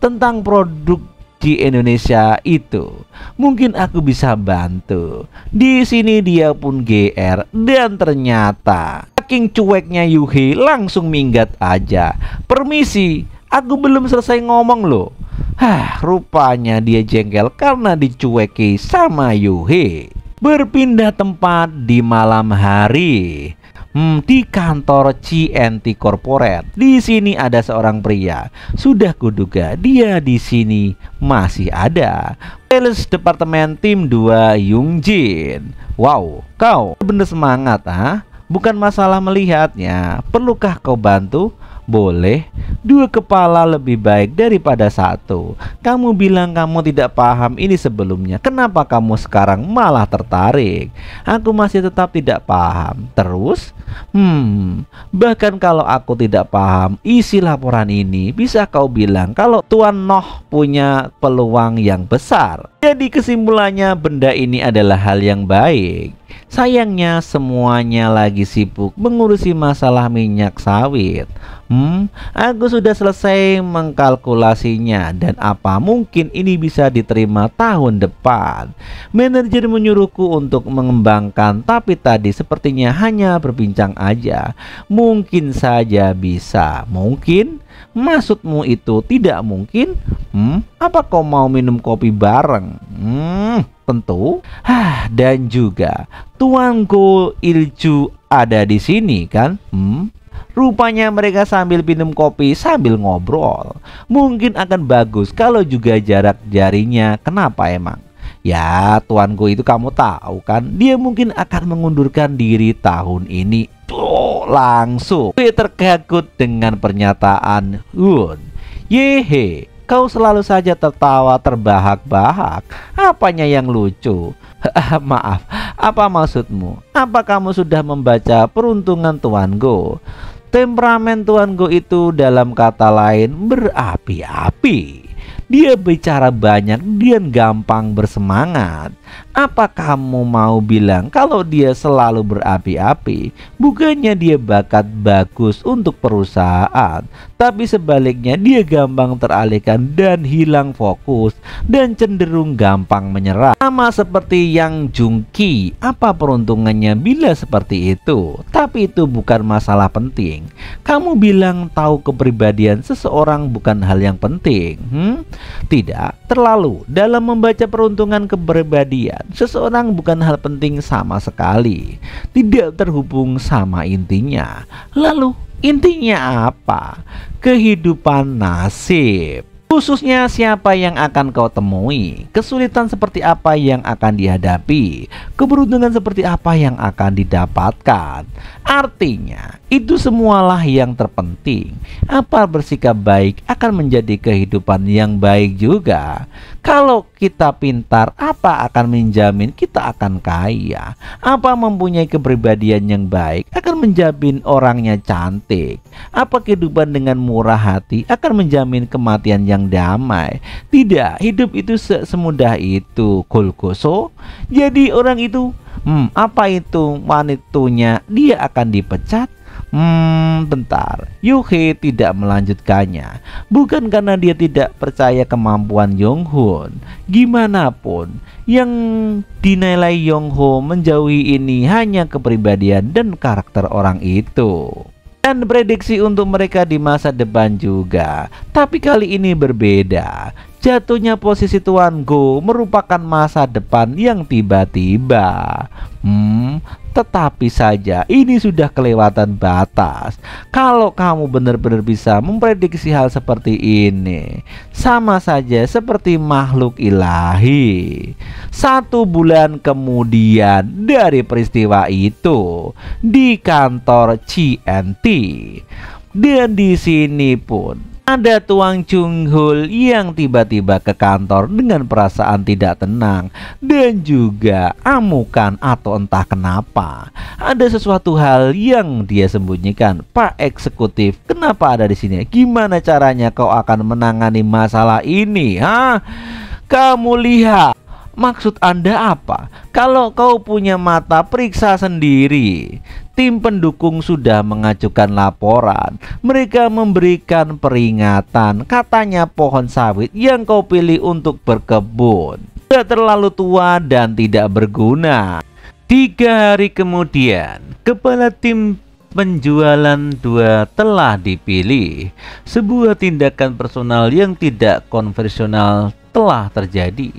Tentang produk di Indonesia itu. Mungkin aku bisa bantu. Di sini dia pun GR dan ternyata saking cueknya Yuhe langsung minggat aja. Permisi, aku belum selesai ngomong loh. Rupanya dia jengkel karena dicueki sama Yuhe. Berpindah tempat di malam hari. Di kantor CNT Corporate. Di sini ada seorang pria. Sudah kuduga dia di sini masih ada. Sales Departemen Tim 2 Yungjin. Wow, kau bener semangat Bukan masalah melihatnya. Perlukah kau bantu? Boleh. 2 kepala lebih baik daripada 1. Kamu bilang kamu tidak paham ini sebelumnya. Kenapa kamu sekarang malah tertarik? Aku masih tetap tidak paham. Terus? Bahkan kalau aku tidak paham isi laporan ini, bisa kau bilang kalau Tuan Noh punya peluang yang besar. Jadi kesimpulannya benda ini adalah hal yang baik. Sayangnya semuanya lagi sibuk mengurusi masalah minyak sawit. Aku sudah selesai mengkalkulasinya dan apa mungkin ini bisa diterima tahun depan. Manajer menyuruhku untuk mengembangkan, tapi tadi sepertinya hanya berbincang aja. Mungkin saja bisa. Mungkin? Maksudmu itu tidak mungkin? Apa kau mau minum kopi bareng? Tentu. Dan juga Tuan Go Ilju ada di sini kan? Rupanya mereka sambil minum kopi sambil ngobrol. Mungkin akan bagus kalau juga jarak jarinya. Kenapa emang? Ya, tuanku itu kamu tahu kan, dia mungkin akan mengundurkan diri tahun ini. Tuh, langsung terkagum dengan pernyataan Hun. Yehe, kau selalu saja tertawa terbahak-bahak. Apanya yang lucu? Maaf, apa maksudmu? Apa kamu sudah membaca peruntungan Tuan Go? Temperamen Tuan Go itu dalam kata lain berapi-api. Dia bicara banyak dan gampang bersemangat. Apa kamu mau bilang kalau dia selalu berapi-api? Bukannya dia bakat bagus untuk perusahaan, tapi sebaliknya dia gampang teralihkan dan hilang fokus dan cenderung gampang menyerah. Sama seperti Yang Jungki. Apa peruntungannya bila seperti itu? Tapi itu bukan masalah penting. Kamu bilang tahu kepribadian seseorang bukan hal yang penting. Tidak, terlalu dalam membaca peruntungan kepribadian seseorang bukan hal penting sama sekali. Tidak terhubung sama intinya. Lalu intinya apa? Kehidupan nasib. Khususnya siapa yang akan kau temui, kesulitan seperti apa yang akan dihadapi, keberuntungan seperti apa yang akan didapatkan. Artinya, itu semualah yang terpenting. Apa bersikap baik akan menjadi kehidupan yang baik juga. Kalau kita pintar, apa akan menjamin kita akan kaya? Apa mempunyai kepribadian yang baik akan menjamin orangnya cantik? Apa kehidupan dengan murah hati akan menjamin kematian yang damai? Tidak, hidup itu semudah itu, Kulkoso. Jadi orang itu, apa itu wanitunya? Dia akan dipecat? Bentar, Yuhe tidak melanjutkannya. Bukan karena dia tidak percaya kemampuan Yonghun. Gimana pun, yang dinilai Yongho menjauhi ini hanya kepribadian dan karakter orang itu. Dan prediksi untuk mereka di masa depan juga. Tapi kali ini berbeda. Jatuhnya posisi Tuan Go merupakan masa depan yang tiba-tiba. Tetapi saja ini sudah kelewatan batas. Kalau kamu benar-benar bisa memprediksi hal seperti ini, sama saja seperti makhluk ilahi. 1 bulan kemudian dari peristiwa itu di kantor CNT, dan di sini pun ada Tuan Chunghul yang tiba-tiba ke kantor dengan perasaan tidak tenang dan juga amukan atau entah kenapa. Ada sesuatu hal yang dia sembunyikan. Pak Eksekutif, kenapa ada di sini? Gimana caranya kau akan menangani masalah ini? Kamu lihat. Maksud Anda apa? Kalau kau punya mata, periksa sendiri. Tim pendukung sudah mengajukan laporan. Mereka memberikan peringatan. Katanya pohon sawit yang kau pilih untuk berkebun sudah terlalu tua dan tidak berguna. 3 hari kemudian, kepala tim penjualan 2 telah dipilih. Sebuah tindakan personal yang tidak konvensional telah terjadi.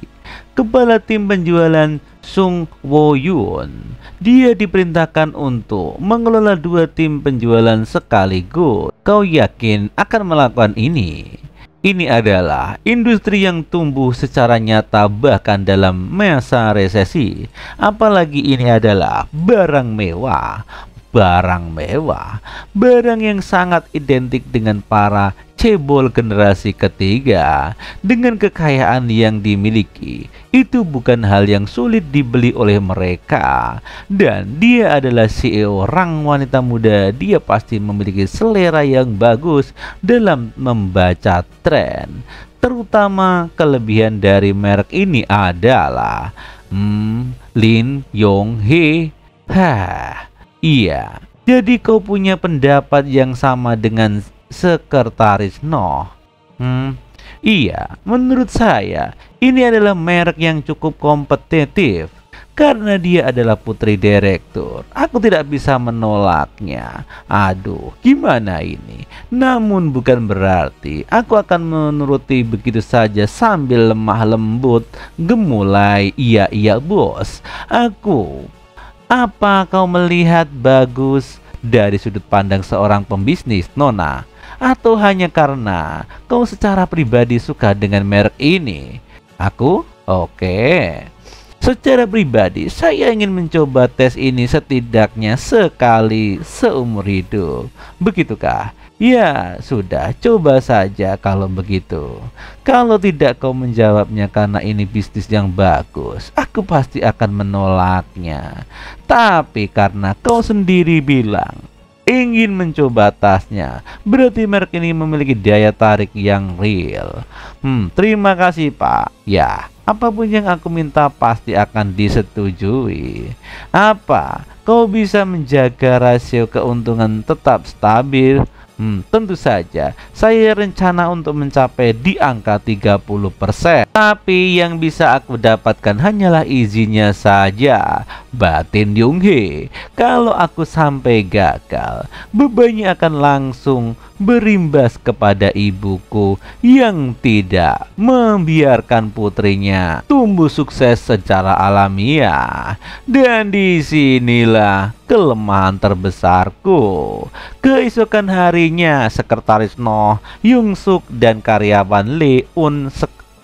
Kepala tim penjualan Sung Wo-yun, dia diperintahkan untuk mengelola 2 tim penjualan sekaligus. Kau yakin akan melakukan ini? Ini adalah industri yang tumbuh secara nyata bahkan dalam masa resesi. Apalagi ini adalah barang mewah. Barang yang sangat identik dengan para cebol generasi ketiga. Dengan kekayaan yang dimiliki, itu bukan hal yang sulit dibeli oleh mereka. Dan dia adalah CEO orang wanita muda. Dia pasti memiliki selera yang bagus dalam membaca tren. Terutama kelebihan dari merek ini adalah Lin Yong Hee. Hah, iya. Jadi kau punya pendapat yang sama dengan sekretaris Noh? Iya, menurut saya ini adalah merek yang cukup kompetitif. Karena dia adalah putri direktur, aku tidak bisa menolaknya. Aduh, gimana ini? Namun bukan berarti aku akan menuruti begitu saja sambil lemah lembut gemulai. Iya bos, apa kau melihat bagus dari sudut pandang seorang pembisnis, Nona? Atau hanya karena kau secara pribadi suka dengan merek ini? Aku? Oke. Secara pribadi, saya ingin mencoba tes ini setidaknya sekali seumur hidup. Begitukah? Ya, sudah, coba saja kalau begitu. Kalau tidak kau menjawabnya karena ini bisnis yang bagus, aku pasti akan menolaknya. Tapi karena kau sendiri bilang ingin mencoba tasnya, berarti merek ini memiliki daya tarik yang real. Terima kasih Pak. Ya, apapun yang aku minta pasti akan disetujui. Apa? Kau bisa menjaga rasio keuntungan tetap stabil? Tentu saja, saya rencana untuk mencapai di angka 30%. Tapi yang bisa aku dapatkan hanyalah izinnya saja, batin Yong Hee. Kalau aku sampai gagal, bebannya akan langsung berimbas kepada ibuku yang tidak membiarkan putrinya tumbuh sukses secara alamiah. Dan disinilah kelemahan terbesarku. Keesokan harinya, sekretaris Noh Yung Suk dan karyawan Lee Un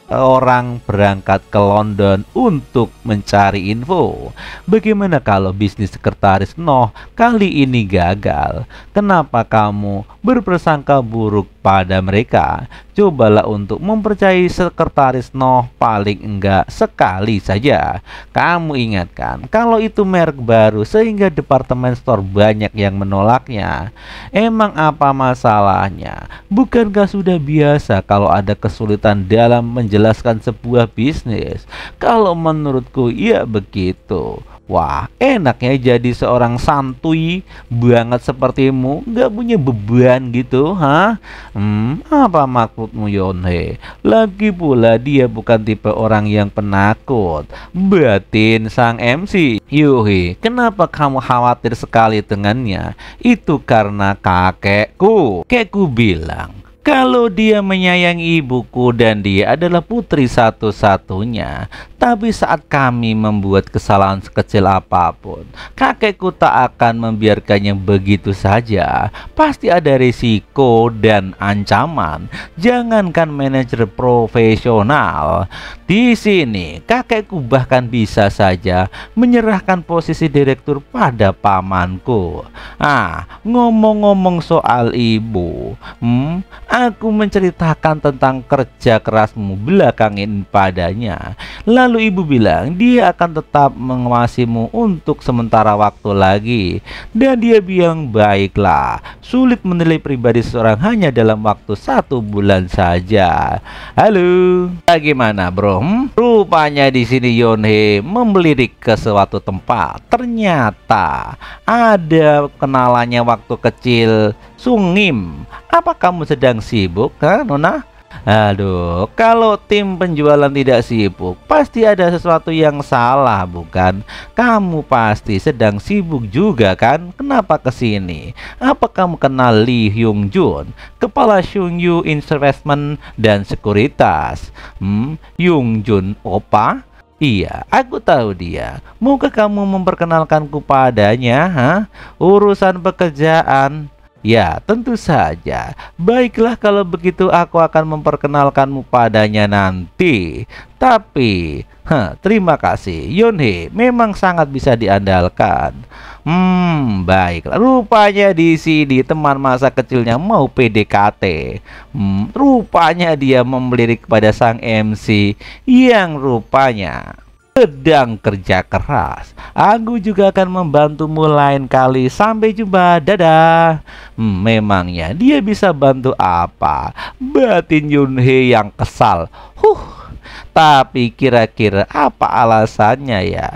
orang berangkat ke London untuk mencari info. Bagaimana kalau bisnis sekretaris Noh kali ini gagal? Kenapa kamu berprasangka buruk pada mereka? Cobalah untuk mempercayai sekretaris Noh paling enggak sekali saja. Kamu ingatkan kalau itu merek baru sehingga departemen store banyak yang menolaknya. Emang apa masalahnya? Bukankah sudah biasa kalau ada kesulitan dalam menjelaskan sebuah bisnis? Kalau menurutku ya begitu. Wah, enaknya jadi seorang santuy banget sepertimu, nggak punya beban gitu, ha? Apa maksudmu Yong Hee? Lagi pula dia bukan tipe orang yang penakut, batin sang MC. Yong Hee, kenapa kamu khawatir sekali dengannya? Itu karena kakekku. Kakekku bilang, kalau dia menyayangi ibuku dan dia adalah putri satu-satunya. Tapi saat kami membuat kesalahan sekecil apapun, kakekku tak akan membiarkannya begitu saja. Pasti ada risiko dan ancaman. Jangankan manajer profesional, di sini kakekku bahkan bisa saja menyerahkan posisi direktur pada pamanku. Ngomong-ngomong soal ibu, aku menceritakan tentang kerja kerasmu belakangan padanya. Lalu ibu bilang dia akan tetap mengawasimu untuk sementara waktu lagi. Dan dia bilang baiklah, sulit menilai pribadi seseorang hanya dalam waktu 1 bulan saja. Halo, bagaimana bro? Rupanya di sini Yong Hee membelirik ke suatu tempat. Ternyata ada kenalannya waktu kecil, Sungim. Apa kamu sedang sibuk, Nona? Aduh, kalau tim penjualan tidak sibuk, pasti ada sesuatu yang salah, bukan? Kamu pasti sedang sibuk juga kan? Kenapa kesini? Apa kamu kenal Lee Hyung Jun, kepala Shungyu Investment dan Sekuritas? Hyung Jun, opa? Iya, aku tahu dia. Maukah kamu memperkenalkanku padanya? Urusan pekerjaan. Ya, tentu saja. Baiklah kalau begitu aku akan memperkenalkanmu padanya nanti. Tapi, terima kasih. Yong Hee memang sangat bisa diandalkan. Baiklah. Rupanya di sini teman masa kecilnya mau PDKT. Rupanya dia membelirik kepada sang MC yang rupanya sedang kerja keras. Aku juga akan membantumu lain kali. Sampai jumpa, dadah. Memangnya dia bisa bantu apa? Batin Yong Hee yang kesal. Tapi kira-kira apa alasannya ya?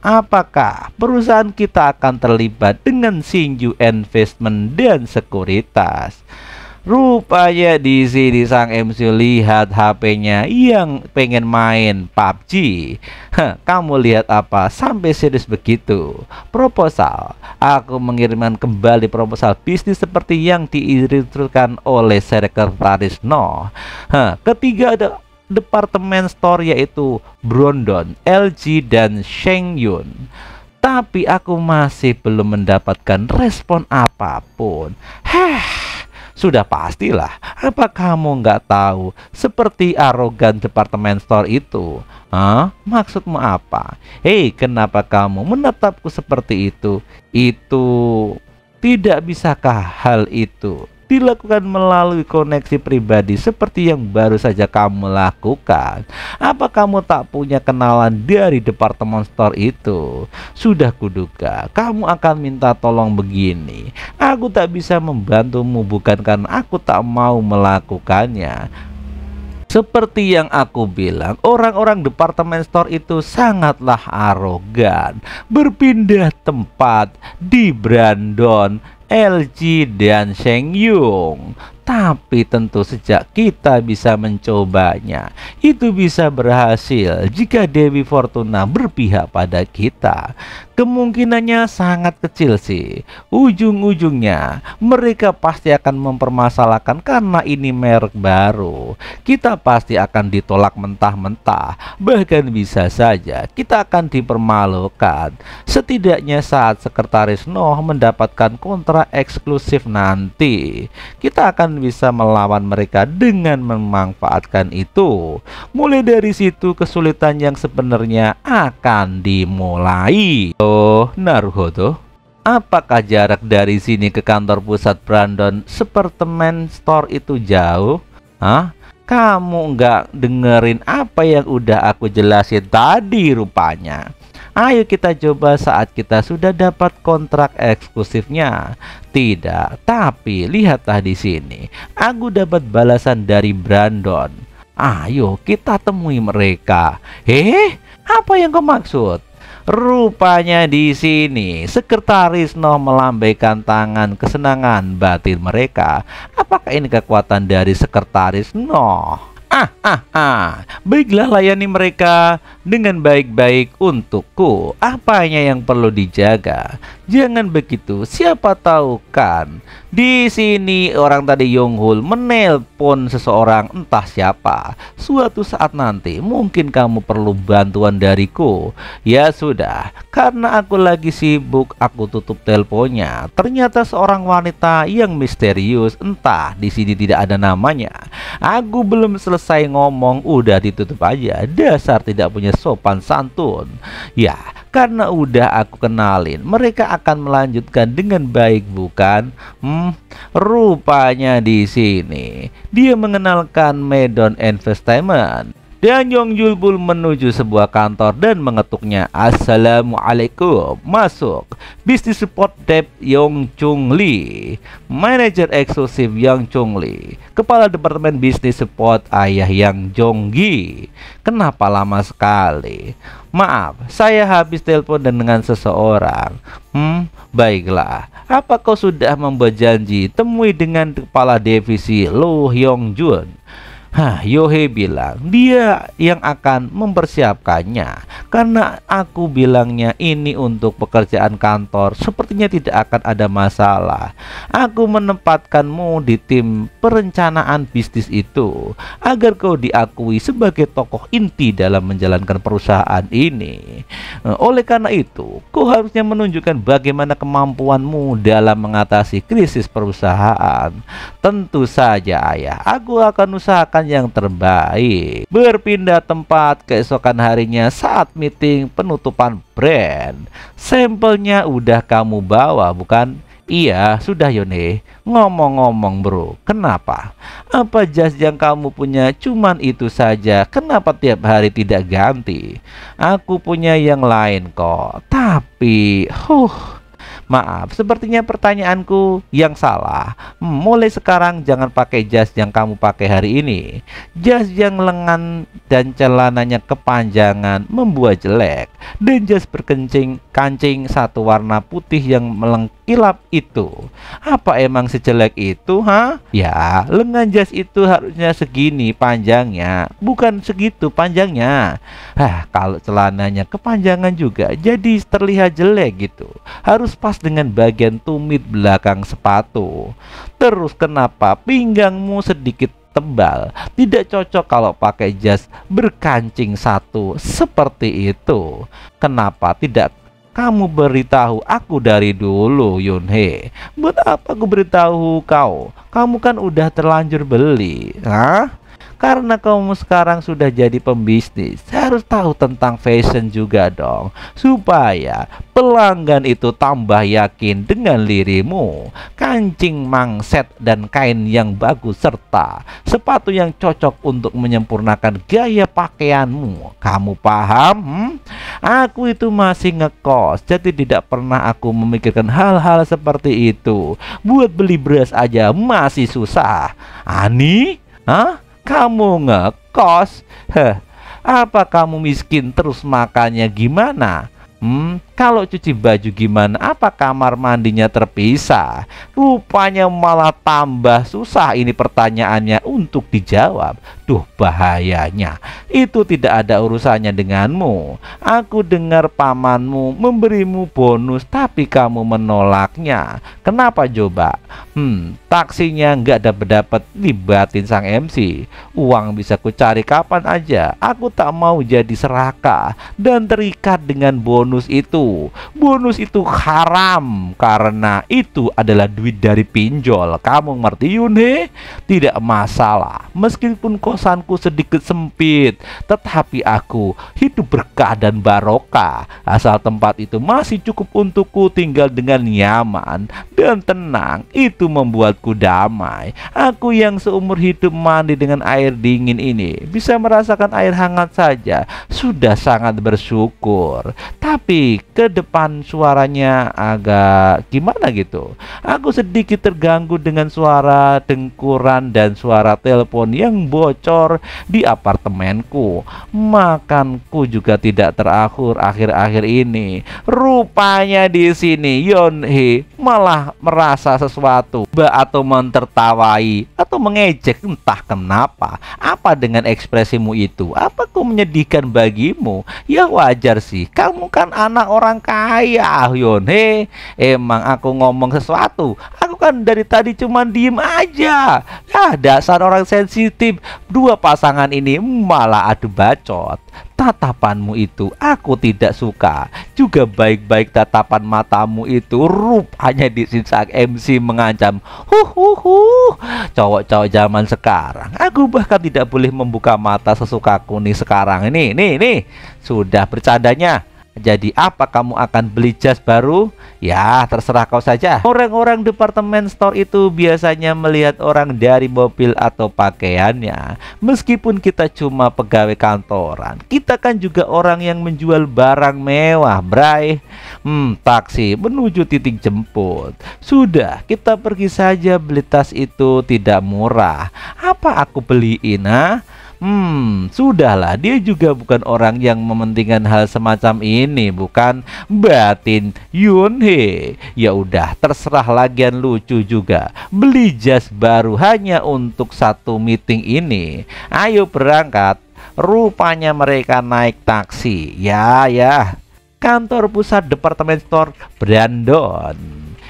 Apakah perusahaan kita akan terlibat dengan Shinju Investment dan Sekuritas? Rupanya di sini sang MC lihat HP-nya yang pengen main PUBG. Kamu lihat apa sampai serius begitu? Proposal. Aku mengirimkan kembali proposal bisnis seperti yang diinstruksikan oleh sekretaris No. Ketiga ada departemen store yaitu Brandon, LG dan Shengyun. Tapi aku masih belum mendapatkan respon apapun. Sudah pastilah, apa kamu nggak tahu seperti arogan departemen store itu? Maksudmu apa? Hei, kenapa kamu menatapku seperti itu? Itu tidak bisakah hal itu dilakukan melalui koneksi pribadi seperti yang baru saja kamu lakukan? Apa kamu tak punya kenalan dari departemen store itu? Sudah kuduga kamu akan minta tolong begini. Aku tak bisa membantumu bukan karena aku tak mau melakukannya. Seperti yang aku bilang, orang-orang departemen store itu sangatlah arogan. Berpindah tempat di Brandon, LG dan Shengyun. Tapi tentu sejak kita bisa mencobanya, itu bisa berhasil jika Dewi Fortuna berpihak pada kita. Kemungkinannya sangat kecil sih. Ujung-ujungnya mereka pasti akan mempermasalahkan karena ini merek baru. Kita pasti akan ditolak mentah-mentah. Bahkan bisa saja kita akan dipermalukan. Setidaknya saat sekretaris Noh mendapatkan kontrak eksklusif nanti, kita akan bisa melawan mereka dengan memanfaatkan itu. Mulai dari situ kesulitan yang sebenarnya akan dimulai. Oh, naruhodo. Apakah jarak dari sini ke kantor pusat Brandon Department Store itu jauh? Kamu nggak dengerin apa yang udah aku jelasin tadi rupanya. Ayo kita coba saat kita sudah dapat kontrak eksklusifnya. Tidak, tapi lihatlah di sini. Aku dapat balasan dari Brandon. Ayo kita temui mereka. Apa yang kau maksud? Rupanya di sini sekretaris Noh melambaikan tangan kesenangan batin mereka. Apakah ini kekuatan dari sekretaris Noh? Baiklah, layani mereka dengan baik-baik untukku. Apanya yang perlu dijaga? Jangan begitu, siapa tahu kan di sini orang tadi Yonghul menelpon seseorang entah siapa. Suatu saat nanti mungkin kamu perlu bantuan dariku. Ya sudah, karena aku lagi sibuk, aku tutup teleponnya. Ternyata seorang wanita yang misterius, entah di sini tidak ada namanya. Aku belum selesai ngomong udah ditutup aja. Dasar tidak punya sopan santun. Ya, karena udah aku kenalin, mereka akan melanjutkan dengan baik bukan? Rupanya di sini dia mengenalkan Medon Investment. Dan Yongjul pun menuju sebuah kantor dan mengetuknya. Assalamualaikum. Masuk. Business Support Dev Yong Chung Lee, Manager Eksklusif Yang Chung Lee, Kepala Departemen Business Support Ayah Yang Jonggi. Kenapa lama sekali? Maaf, saya habis telepon dengan seseorang. Baiklah. Apa kau sudah membuat janji temui dengan Kepala Divisi Lo Hyong Jun? Yohe bilang dia yang akan mempersiapkannya. Karena aku bilangnya ini untuk pekerjaan kantor, sepertinya tidak akan ada masalah. Aku menempatkanmu di tim perencanaan bisnis itu agar kau diakui sebagai tokoh inti dalam menjalankan perusahaan ini. Oleh karena itu, kau harusnya menunjukkan bagaimana kemampuanmu dalam mengatasi krisis perusahaan. Tentu saja ayah, aku akan usahakan yang terbaik. Berpindah tempat keesokan harinya saat meeting penutupan brand. Sampelnya udah kamu bawa bukan? Iya, sudah Yone. Ngomong-ngomong bro, kenapa? Apa jas yang kamu punya cuman itu saja? Kenapa tiap hari tidak ganti? Aku punya yang lain kok. Tapi, Maaf, sepertinya pertanyaanku yang salah. Mulai sekarang jangan pakai jas yang kamu pakai hari ini. Jas yang lengan dan celananya kepanjangan membuat jelek. Dan jas kancing satu warna putih yang melengkilap itu. Apa emang sejelek itu, ha? Ya, lengan jas itu harusnya segini panjangnya, bukan segitu panjangnya. Kalau celananya kepanjangan juga jadi terlihat jelek gitu. Harus pas dengan bagian tumit belakang sepatu. Terus kenapa pinggangmu sedikit tebal? Tidak cocok kalau pakai jas berkancing satu seperti itu. Kenapa tidak kamu beritahu aku dari dulu, Yunhee? Buat apa aku beritahu kau? Kamu kan udah terlanjur beli, hah? Karena kamu sekarang sudah jadi pembisnis, harus tahu tentang fashion juga dong, supaya pelanggan itu tambah yakin dengan dirimu. Kancing mangset dan kain yang bagus serta sepatu yang cocok untuk menyempurnakan gaya pakaianmu. Kamu paham? Aku itu masih ngekos, jadi tidak pernah aku memikirkan hal-hal seperti itu. Buat beli beras aja masih susah. Ani? Hah? Kamu ngekos? Apa kamu miskin terus makannya gimana? Kalau cuci baju gimana? Apa kamar mandinya terpisah? Rupanya malah tambah susah ini pertanyaannya untuk dijawab. Duh, bahayanya. Itu tidak ada urusannya denganmu. Aku dengar pamanmu memberimu bonus tapi kamu menolaknya. Kenapa coba? Taksinya nggak dapat libatin sang MC. Uang bisa ku cari kapan aja. Aku tak mau jadi serakah dan terikat dengan bonus itu. Bonus itu haram karena itu adalah duit dari pinjol. Kamu ngerti, Yunhee? Tidak masalah. Meskipun kosanku sedikit sempit, tetapi aku hidup berkah dan barokah. Asal tempat itu masih cukup untukku tinggal dengan nyaman dan tenang, itu membuatku damai. Aku yang seumur hidup mandi dengan air dingin ini bisa merasakan air hangat saja sudah sangat bersyukur. Tapi ke depan suaranya agak gimana gitu. Aku sedikit terganggu dengan suara dengkuran dan suara telepon yang bocor di apartemenku. Makanku juga tidak teratur akhir-akhir ini. Rupanya di sini Yunhee malah merasa sesuatu atau mentertawai atau mengejek, entah kenapa. Apa dengan ekspresimu itu? Apa kau menyedihkan bagimu? Ya wajar sih, kamu kan anak orang kaya, Yunhee. Emang aku ngomong sesuatu, aku kan dari tadi cuman diem aja. Dasar orang sensitif. Dua pasangan ini malah adu bacot. Tatapanmu itu aku tidak suka. Juga baik-baik tatapan matamu itu. Rupanya di sini sang MC mengancam. Cowok-cowok zaman sekarang. Aku bahkan tidak boleh membuka mata sesukaku nih sekarang. Nih. Sudah bercandanya. Jadi apa kamu akan beli jas baru? Ya terserah kau saja. Orang-orang departemen store itu biasanya melihat orang dari mobil atau pakaiannya. Meskipun kita cuma pegawai kantoran, kita kan juga orang yang menjual barang mewah, bray. Taksi menuju titik jemput. Sudah, kita pergi saja. Beli tas itu tidak murah. Apa aku beliin, ha? Sudahlah, dia juga bukan orang yang mementingkan hal semacam ini, bukan? Batin, Yunhee. Ya udah, terserah, lagian lucu juga. Beli jas baru hanya untuk satu meeting ini. Ayo berangkat. Rupanya mereka naik taksi. Ya. Kantor pusat departemen store Brandon.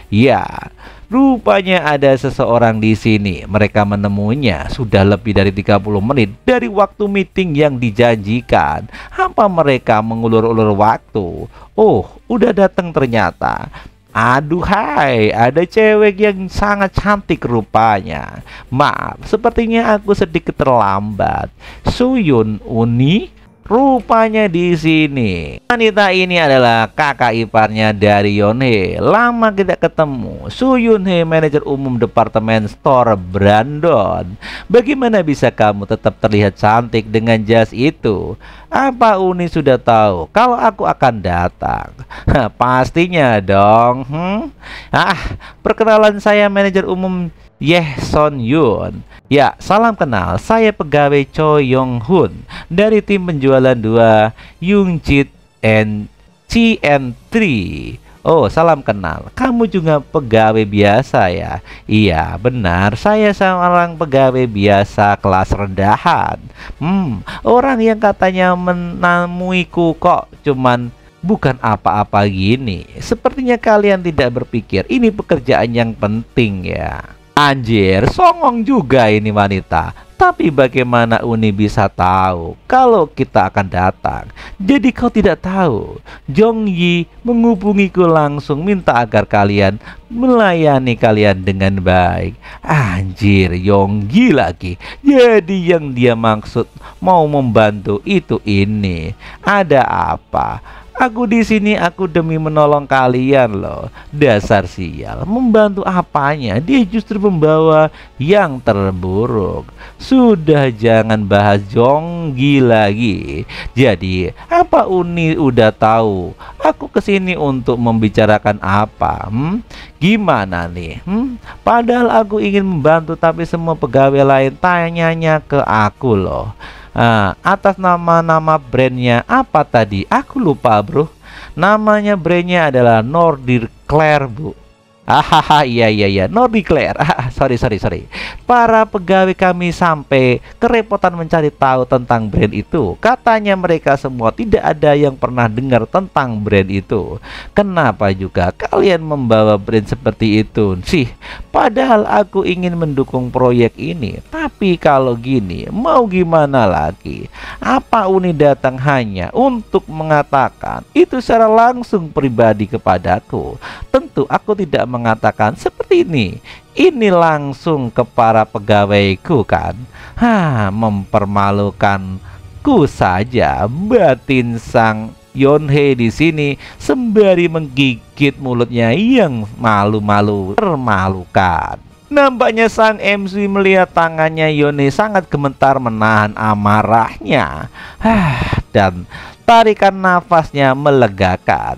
Ya. Rupanya ada seseorang di sini. Mereka menemuinya sudah lebih dari 30 menit dari waktu meeting yang dijanjikan. Apa mereka mengulur-ulur waktu? Oh, udah datang ternyata. Aduhai, ada cewek yang sangat cantik rupanya. Maaf, sepertinya aku sedikit terlambat. Suyun Uni? Rupanya di sini wanita ini adalah kakak iparnya dari Yonhee. Lama tidak ketemu. Su Yunhee, manajer umum departemen store Brandon. Bagaimana bisa kamu tetap terlihat cantik dengan jas itu? Apa Uni sudah tahu kalau aku akan datang? Pastinya dong. Perkenalan, saya manajer umum Yeh Son Yun. Ya, salam kenal. Saya pegawai Choi Yong Hun dari tim penjualan 2 Yoongjit and CN3. Oh, salam kenal. Kamu juga pegawai biasa ya? Iya, benar. Saya seorang pegawai biasa kelas rendahan. Orang yang katanya menemuiku kok cuman bukan apa-apa gini. Sepertinya kalian tidak berpikir ini pekerjaan yang penting ya. Anjir, songong juga ini wanita. Tapi bagaimana Uni bisa tahu kalau kita akan datang? Jadi kau tidak tahu. Jong Yi menghubungiku langsung minta agar kalian melayani kalian dengan baik. Anjir, Yong Yi lagi. Jadi yang dia maksud mau membantu itu ini. Ada apa? Aku di sini aku demi menolong kalian loh. Dasar sial, membantu apanya? Dia justru membawa yang terburuk. Sudah, jangan bahas Jonggi lagi. Jadi, apa Uni udah tahu? Aku kesini untuk membicarakan apa? Gimana nih? Padahal aku ingin membantu, tapi semua pegawai lain tanyanya ke aku loh. Atas nama brandnya apa tadi? Aku lupa bro. Namanya brandnya adalah Nordiclare bu. Iya Nordiclare. Sorry. Para pegawai kami sampai kerepotan mencari tahu tentang brand itu. Katanya mereka semua tidak ada yang pernah dengar tentang brand itu. Kenapa juga kalian membawa brand seperti itu sih? Padahal aku ingin mendukung proyek ini. Tapi kalau gini, mau gimana lagi? Apa Uni datang hanya untuk mengatakan itu secara langsung pribadi kepadaku? Tentu aku tidak mengatakan seperti ini. Ini langsung ke para pegawaiku kan? Mempermalukanku saja. Batin sang Yonhee di sini sembari menggigit mulutnya yang malu-malu termalukan. Nampaknya sang MC melihat tangannya Yonhee sangat gemetar menahan amarahnya. Dan tarikan nafasnya melegakan.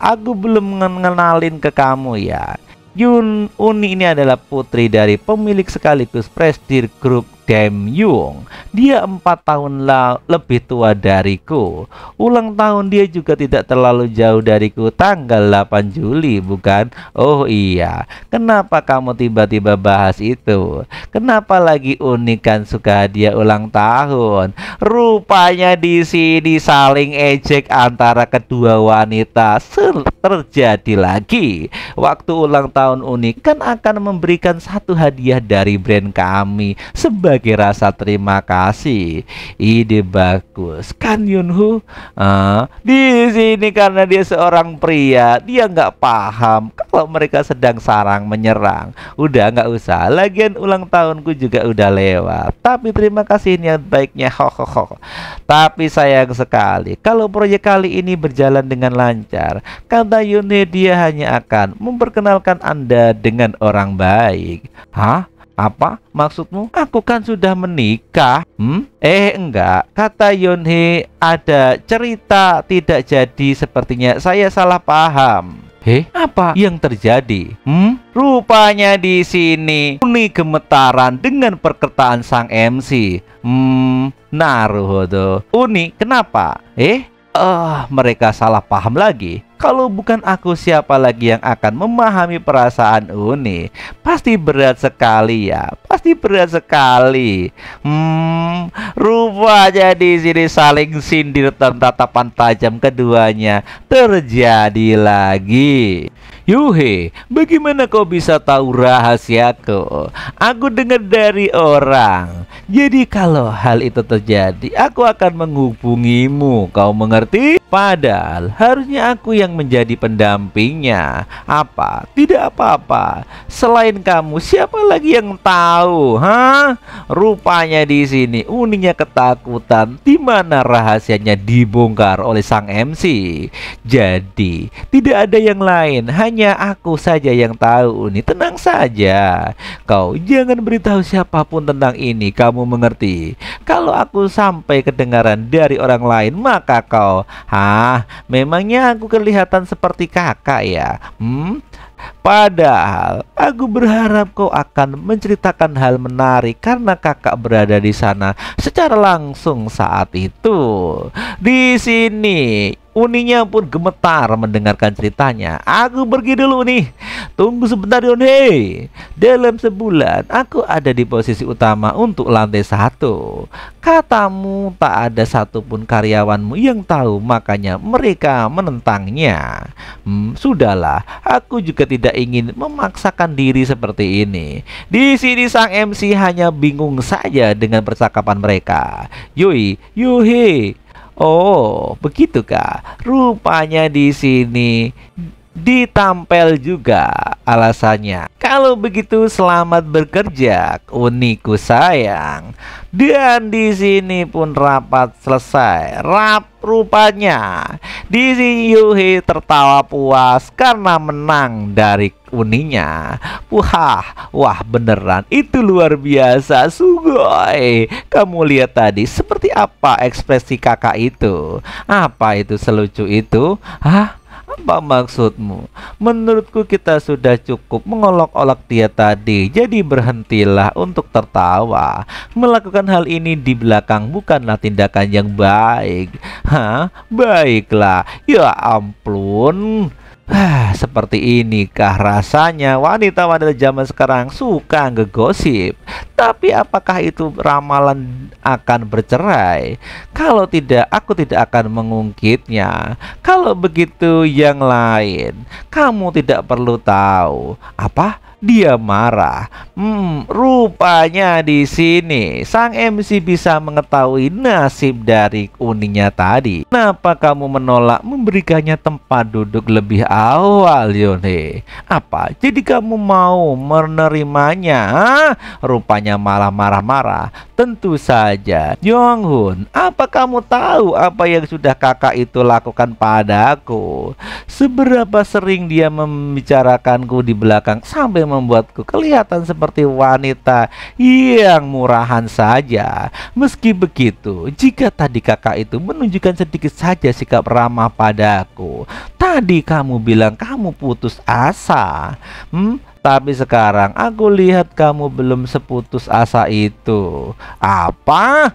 Aku belum mengenalin ke kamu ya. Uni ini adalah putri dari pemilik sekaligus prestige grup Dem Yung. Dia 4 tahun lebih tua dariku. Ulang tahun dia juga tidak terlalu jauh dariku, tanggal 8 Juli bukan? Oh iya, kenapa kamu tiba-tiba bahas itu? Kenapa lagi Uni kan suka hadiah ulang tahun? Rupanya di sini saling ejek antara kedua wanita terjadi lagi. Waktu ulang tahun Uni kan akan memberikan satu hadiah dari brand kami sebagai rasa terima kasih. Ide bagus kan Yunhoo? Di sini karena dia seorang pria, dia nggak paham kalau mereka sedang sarang menyerang. Udah nggak usah. Lagian ulang tahunku juga udah lewat. Tapi terima kasih niat baiknya. Tapi sayang sekali kalau proyek kali ini berjalan dengan lancar. Kata Yunhee, dia hanya akan memperkenalkan Anda dengan orang baik. Apa maksudmu? Aku kan sudah menikah. Enggak. Kata Yonhee, ada cerita tidak jadi, sepertinya saya salah paham. Apa yang terjadi? Rupanya di sini Uni gemetaran dengan perkataan sang MC. Naruhodo. Uni, kenapa? Mereka salah paham lagi. Kalau bukan aku, siapa lagi yang akan memahami perasaan Uni? Pasti berat sekali ya. Pasti berat sekali. Rupanya di sini saling sindir dan tatapan tajam keduanya terjadi lagi. Yuhe, bagaimana kau bisa tahu rahasiaku? Aku dengar dari orang. Jadi kalau hal itu terjadi, aku akan menghubungimu. Kau mengerti? Padahal harusnya aku yang yang menjadi pendampingnya. Apa? Tidak apa-apa. Selain kamu, siapa lagi yang tahu? Hah? Rupanya di sini Uninya ketakutan, di mana rahasianya dibongkar oleh sang MC. Jadi, tidak ada yang lain, hanya aku saja yang tahu Uni. Tenang saja. Kau jangan beritahu siapapun tentang ini, kamu mengerti? Kalau aku sampai kedengaran dari orang lain, maka kau, memangnya aku kelihatan seperti kakak ya? Padahal aku berharap kau akan menceritakan hal menarik karena kakak berada di sana secara langsung saat itu. Di sini Uninya pun gemetar mendengarkan ceritanya. Aku pergi dulu nih. Tunggu sebentar Yone. Dalam sebulan aku ada di posisi utama untuk lantai 1. Katamu tak ada satupun karyawanmu yang tahu, makanya mereka menentangnya. Sudahlah, aku juga tidak ingin memaksakan diri seperti ini. Di sini sang MC hanya bingung saja dengan percakapan mereka. Yuhi. Oh, begitukah? Rupanya di sini ditampel juga alasannya. Kalau begitu selamat bekerja, Uniku sayang. Dan di sini pun rapat selesai. Rupanya di sini Yuhi tertawa puas karena menang dari Uninya. Wah beneran itu luar biasa sugoi. Kamu lihat tadi seperti apa ekspresi kakak itu? Apa itu selucu itu? Apa maksudmu? Menurutku kita sudah cukup mengolok-olok dia tadi. Jadi berhentilah untuk tertawa. Melakukan hal ini di belakang bukanlah tindakan yang baik. Baiklah. Ya ampun. Seperti inikah rasanya wanita-wanita zaman sekarang suka ngegosip. Tapi apakah itu ramalan akan bercerai? Kalau tidak, aku tidak akan mengungkitnya. Kalau begitu yang lain, kamu tidak perlu tahu. Apa? Dia marah. Rupanya di sini sang MC bisa mengetahui nasib dari Uninya tadi. Kenapa kamu menolak memberikannya tempat duduk lebih awal, Yone? Apa? Jadi kamu mau menerimanya? Rupanya malah marah-marah. Tentu saja, Yonghun. Apa kamu tahu apa yang sudah kakak itu lakukan padaku? Seberapa sering dia membicarakanku di belakang sampai membuatku kelihatan seperti wanita yang murahan saja. Meski begitu, jika tadi kakak itu menunjukkan sedikit saja sikap ramah padaku, tadi kamu bilang kamu putus asa. Tapi sekarang aku lihat kamu belum seputus asa itu. Apa?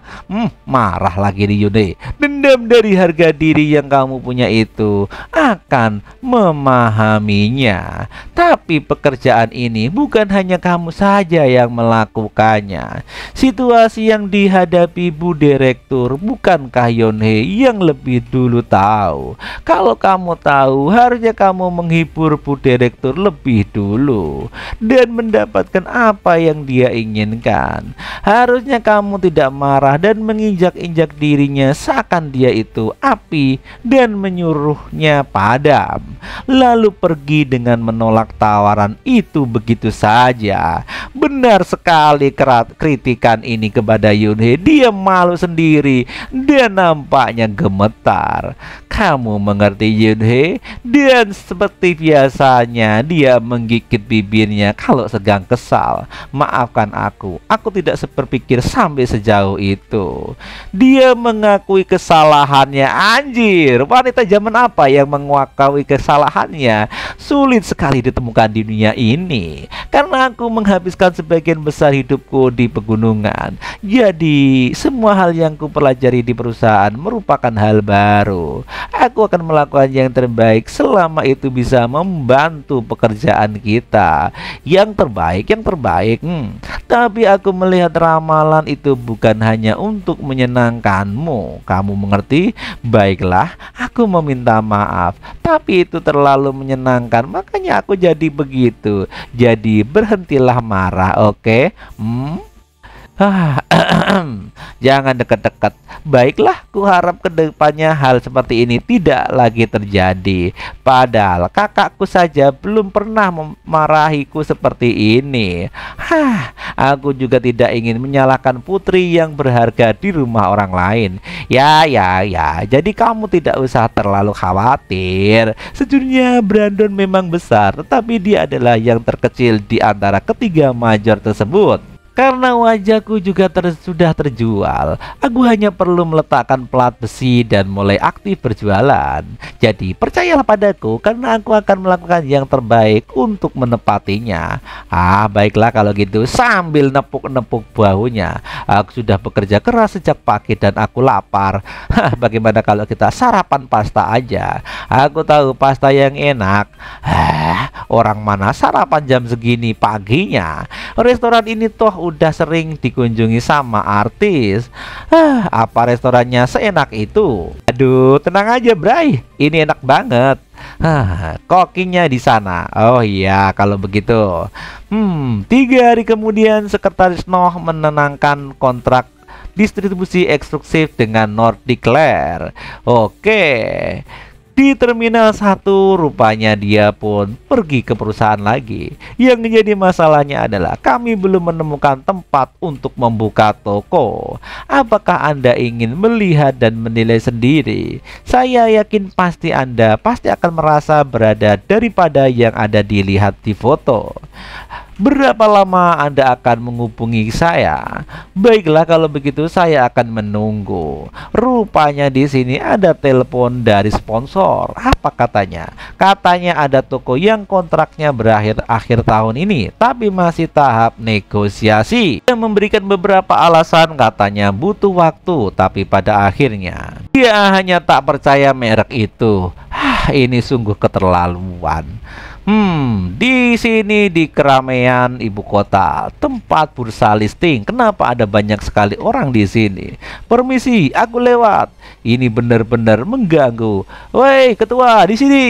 Marah lagi di Yune. Dendam dari harga diri yang kamu punya itu akan memahaminya. Tapi pekerjaan ini bukan hanya kamu saja yang melakukannya. Situasi yang dihadapi Bu Direktur, bukankah Yonhe yang lebih dulu tahu? Kalau kamu tahu, harusnya kamu menghibur Bu Direktur lebih dulu dan mendapatkan apa yang dia inginkan. Harusnya kamu tidak marah dan menginjak-injak dirinya seakan dia itu api dan menyuruhnya padam, lalu pergi dengan menolak tawaran itu begitu saja. Benar sekali kritikan ini kepada Yunhe. Dia malu sendiri dan nampaknya gemetar. Kamu mengerti Yunhe? Dan seperti biasanya dia menggigit bibirnya kalau sedang kesal. Maafkan aku tidak berpikir sampai sejauh itu. Dia mengakui kesalahannya. Anjir, wanita zaman apa yang mengakui kesalahannya? Sulit sekali ditemukan di dunia ini. Karena aku menghabiskan sebagian besar hidupku di pegunungan. Jadi semua hal yang ku pelajari di perusahaan merupakan hal baru. Aku akan melakukan yang terbaik selama itu bisa membantu pekerjaan kita. Yang terbaik. Tapi aku melihat ramalan itu bukan hanya untuk menyenangkanmu. Kamu mengerti? Baiklah, aku meminta maaf. Tapi itu terlalu menyenangkan, makanya aku jadi begitu. Jadi berhentilah marah, oke? Ah, jangan dekat-dekat. Baiklah, kuharap kedepannya hal seperti ini tidak lagi terjadi. Padahal kakakku saja belum pernah memarahiku seperti ini. Aku juga tidak ingin menyalahkan putri yang berharga di rumah orang lain. Ya, jadi kamu tidak usah terlalu khawatir. Sejujurnya Brandon memang besar, tetapi dia adalah yang terkecil di antara ketiga major tersebut. Karena wajahku juga sudah terjual, aku hanya perlu meletakkan plat besi dan mulai aktif berjualan. Jadi percayalah padaku, karena aku akan melakukan yang terbaik untuk menepatinya. Baiklah kalau gitu, sambil nepuk-nepuk bahunya. Aku sudah bekerja keras sejak pagi dan aku lapar. Bagaimana kalau kita sarapan pasta aja? Aku tahu pasta yang enak. Orang mana sarapan jam segini paginya? Restoran ini toh udah sering dikunjungi sama artis. Apa restorannya seenak itu? Aduh, tenang aja, Bray. Ini enak banget. Kokinya di sana. Oh iya, kalau begitu. 3 hari kemudian, Sekretaris Noh menenangkan kontrak distribusi eksklusif dengan Nordic Clair. Oke. Di Terminal 1 rupanya dia pun pergi ke perusahaan lagi. Yang menjadi masalahnya adalah kami belum menemukan tempat untuk membuka toko. Apakah Anda ingin melihat dan menilai sendiri? Saya yakin pasti Anda akan merasa berada daripada yang ada dilihat di foto. Berapa lama Anda akan menghubungi saya? Baiklah kalau begitu saya akan menunggu. Rupanya di sini ada telepon dari sponsor. Apa katanya? Katanya ada toko yang kontraknya berakhir akhir tahun ini, tapi masih tahap negosiasi. Dia memberikan beberapa alasan, katanya butuh waktu, tapi pada akhirnya dia hanya tak percaya merek itu. Ini sungguh keterlaluan. Di sini di keramaian ibu kota, tempat bursa listing. Kenapa ada banyak sekali orang di sini? Permisi, aku lewat. Ini benar-benar mengganggu. Woi, ketua di sini.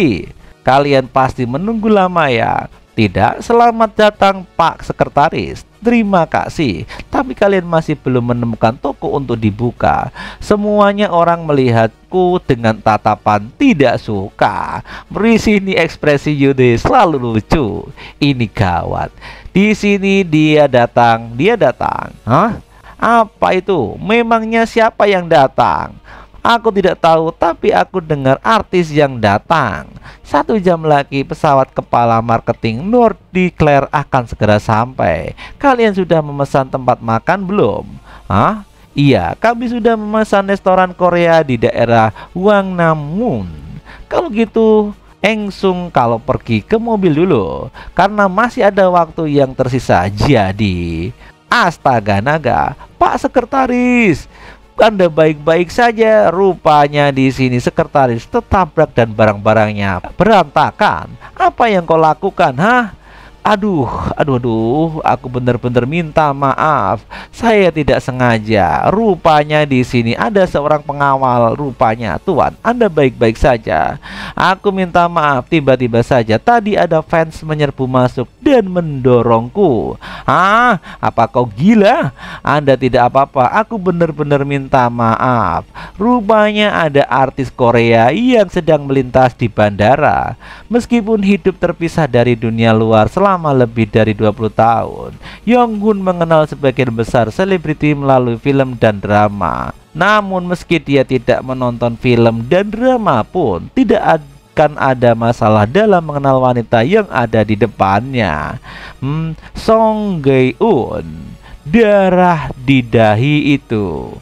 Kalian pasti menunggu lama ya? Tidak, selamat datang Pak Sekretaris. Terima kasih, tapi kalian masih belum menemukan toko untuk dibuka. Semuanya orang melihatku dengan tatapan tidak suka. Di sini ekspresi Yude selalu lucu. Ini gawat. Di sini dia datang. Hah? Apa itu? Memangnya siapa yang datang? Aku tidak tahu, tapi aku dengar artis yang datang. 1 jam lagi pesawat kepala marketing Nordic Clair akan segera sampai. Kalian sudah memesan tempat makan belum? Iya, kami sudah memesan restoran Korea di daerah Wangnam. Kalau gitu, langsung kalau pergi ke mobil dulu, karena masih ada waktu yang tersisa. Jadi, astaga naga, Pak Sekretaris, Anda baik-baik saja. Rupanya di sini sekretaris tertabrak dan barang-barangnya berantakan. Apa yang kau lakukan, Aduh, aku benar-benar minta maaf. Saya tidak sengaja. Rupanya di sini ada seorang pengawal. Rupanya, Tuan, Anda baik-baik saja. Aku minta maaf, tiba-tiba saja tadi ada fans menyerbu masuk dan mendorongku. Apa kau gila? Anda tidak apa-apa. Aku benar-benar minta maaf. Rupanya ada artis Korea yang sedang melintas di bandara. Meskipun hidup terpisah dari dunia luar selama lebih dari 20 tahun, Yonghun mengenal sebagian besar selebriti melalui film dan drama. Namun meski dia tidak menonton film dan drama pun, tidak akan ada masalah dalam mengenal wanita yang ada di depannya. Song Gae-eun, darah di dahi itu.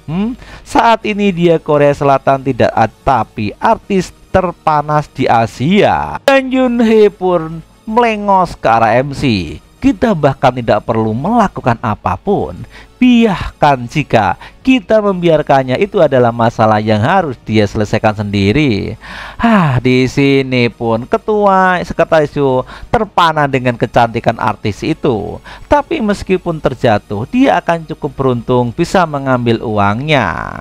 Saat ini dia Korea Selatan tidak, tapi artis terpanas di Asia. Dan Yoon Hee pun melengos ke arah MC. Kita bahkan tidak perlu melakukan apapun. Biarkan jika kita membiarkannya, itu adalah masalah yang harus dia selesaikan sendiri. Di sini pun ketua sekretaris terpana dengan kecantikan artis itu. Tapi meskipun terjatuh, dia akan cukup beruntung bisa mengambil uangnya.